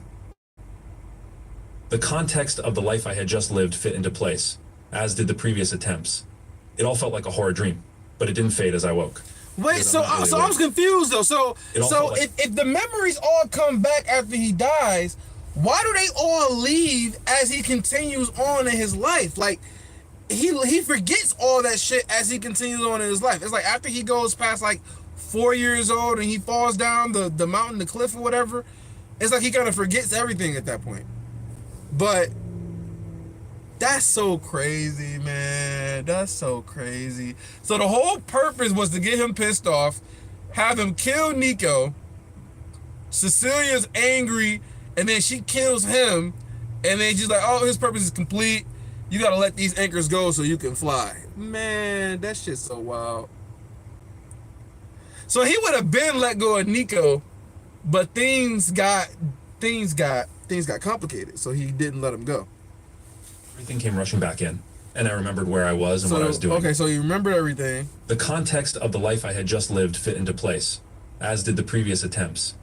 The context of the life I had just lived fit into place, as did the previous attempts. It all felt like a horror dream, but it didn't fade as I woke. Wait, Because so I'm not really so I was awake. confused though. So It all so felt like- if the memories all come back after he dies, why do they all leave as he continues on in his life? Like he forgets all that shit as he continues on in his life. It's like after he goes past like 4 years old and he falls down the mountain, the cliff or whatever, it's like he kind of forgets everything at that point. But that's so crazy, man. That's so crazy. So the whole purpose was to get him pissed off, have him kill Nico. Cecilia's angry, and then she kills him, and then she's like, "Oh, his purpose is complete. You gotta let these anchors go so you can fly." Man, that shit's so wild. So he would have been let go of Nico, but things got complicated, so he didn't let him go. Everything came rushing back in, and I remembered where I was and what I was doing. Okay, so you remember everything. The context of the life I had just lived fit into place, as did the previous attempts.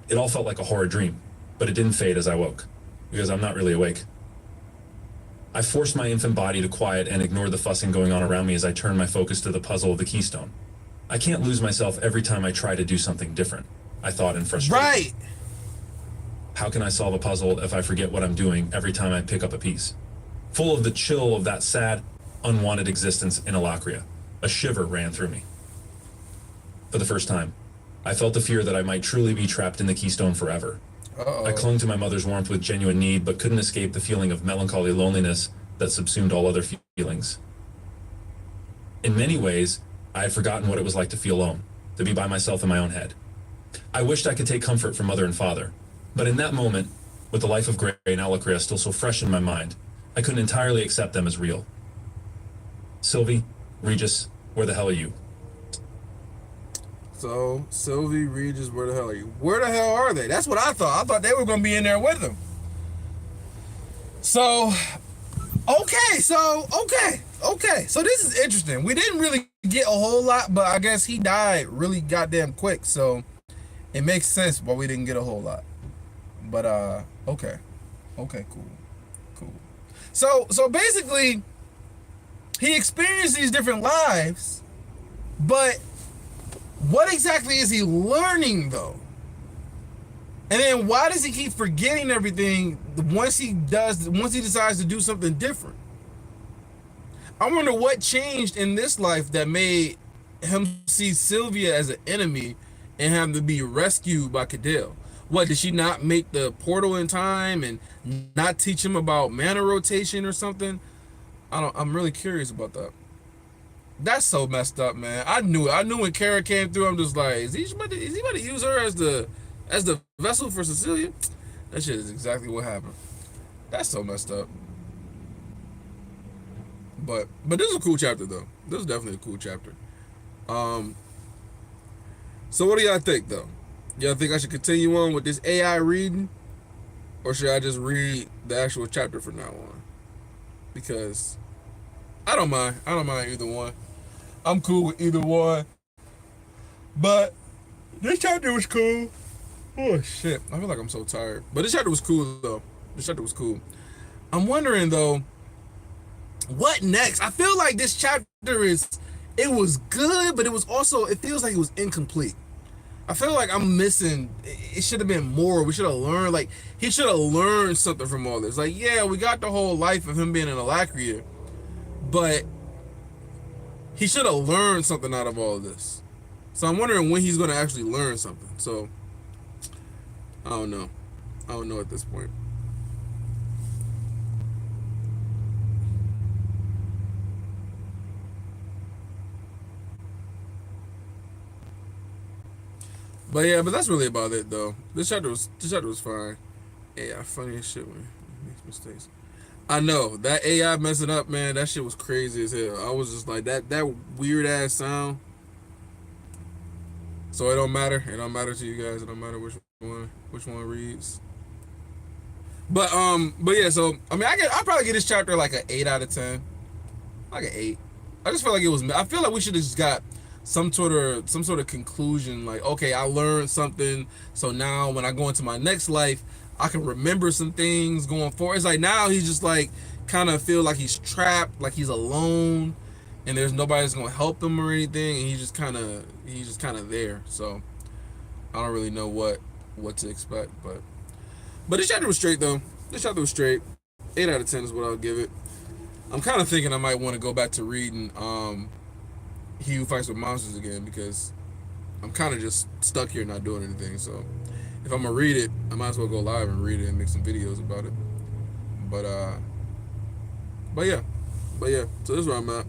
It all felt like a horror dream, but it didn't fade as I woke, because I'm not really awake. I forced my infant body to quiet and ignore the fussing going on around me as I turned my focus to the puzzle of the keystone. I can't lose myself every time I try to do something different, I thought in frustration. Right. How can I solve a puzzle if I forget what I'm doing every time I pick up a piece? Full of the chill of that sad, unwanted existence in Alacria, a shiver ran through me. For the first time, I felt the fear that I might truly be trapped in the Keystone forever. Uh-oh. I clung to my mother's warmth with genuine need, but couldn't escape the feeling of melancholy loneliness that subsumed all other feelings. In many ways, I had forgotten what it was like to feel alone, to be by myself in my own head. I wished I could take comfort from mother and father, but in that moment, with the life of Gray and Alacrea still so fresh in my mind, I couldn't entirely accept them as real. Sylvie, Regis, where the hell are you? So, Sylvie, Regis, where the hell are you? Where the hell are they? That's what I thought. I thought they were going to be in there with them. So, okay. So this is interesting. We didn't really get a whole lot, but I guess he died really goddamn quick. So, it makes sense why we didn't get a whole lot. But, okay. Okay, cool. So basically, he experienced these different lives, but what exactly is he learning though? And then why does he keep forgetting everything once he decides to do something different? I wonder what changed in this life that made him see Sylvia as an enemy and have to be rescued by Cadell. What, did she not make the portal in time and not teach him about mana rotation or something? I'm really curious about that. That's so messed up, man. I knew when Kara came through, I'm just like, is he about to use her as the vessel for Cecilia? That shit is exactly what happened. That's so messed up. But this is a cool chapter though. This is definitely a cool chapter. So what do y'all think though? Y'all think I should continue on with this AI reading, or should I just read the actual chapter from now on? Because I don't mind either one. I'm cool with either one. But this chapter was cool. Oh shit, I feel like I'm so tired. But this chapter was cool though. This chapter was cool. I'm wondering though, what next? I feel like this chapter it was good, but it was also, it feels like it was incomplete. I feel like I'm missing, it should have been more. We should have learned, like, he should have learned something from all this. Like, yeah, we got the whole life of him being in Alacrea, but he should have learned something out of all of this. So I'm wondering when he's going to actually learn something. So, I don't know. I don't know at this point. But yeah, but that's really about it though. This chapter was fine. AI funny as shit when he makes mistakes. I know that AI messing up, man. That shit was crazy as hell. I was just like that weird ass sound. So it don't matter. It don't matter to you guys. It don't matter which one reads. But yeah. So I mean, I'll probably get this chapter like an 8 out of 10, like an 8. I just feel like it was. I feel like we should have just got some sort of conclusion, like, okay, I learned something, so now when I go into my next life, I can remember some things going forward. It's like now he's just like kind of feel like he's trapped, like he's alone, and there's nobody that's gonna help him or anything, and he's just kind of there. So I don't really know what to expect, but this chapter was straight though. This chapter was straight. 8 out of 10 is what I'll give it. I'm kind of thinking I might want to go back to reading He Who Fights with Monsters again, because I'm kind of just stuck here not doing anything. So if I'm gonna read it, I might as well go live and read it and make some videos about it. But yeah. So this is where I'm at.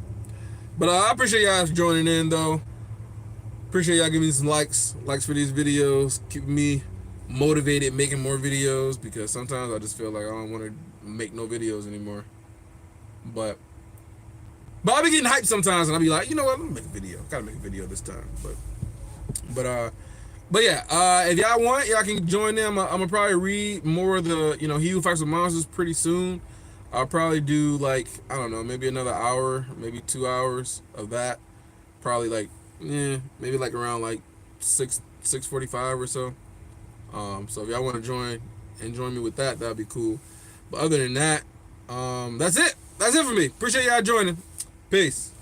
But I appreciate y'all joining in though. Appreciate y'all giving me some likes for these videos, keeping me motivated, making more videos, because sometimes I just feel like I don't want to make no videos anymore. But I'll be getting hyped sometimes, and I'll be like, you know what, I'm gonna make a video. Gotta make a video this time. But yeah, if y'all want, y'all can join them. I'm gonna probably read more of the, He Who Fights with Monsters pretty soon. I'll probably do like, I don't know, maybe another hour, maybe 2 hours of that. Probably like, maybe like around like 6:45 or so. So if y'all want to join me with that, that'd be cool. But other than that, that's it. That's it for me. Appreciate y'all joining. Peace.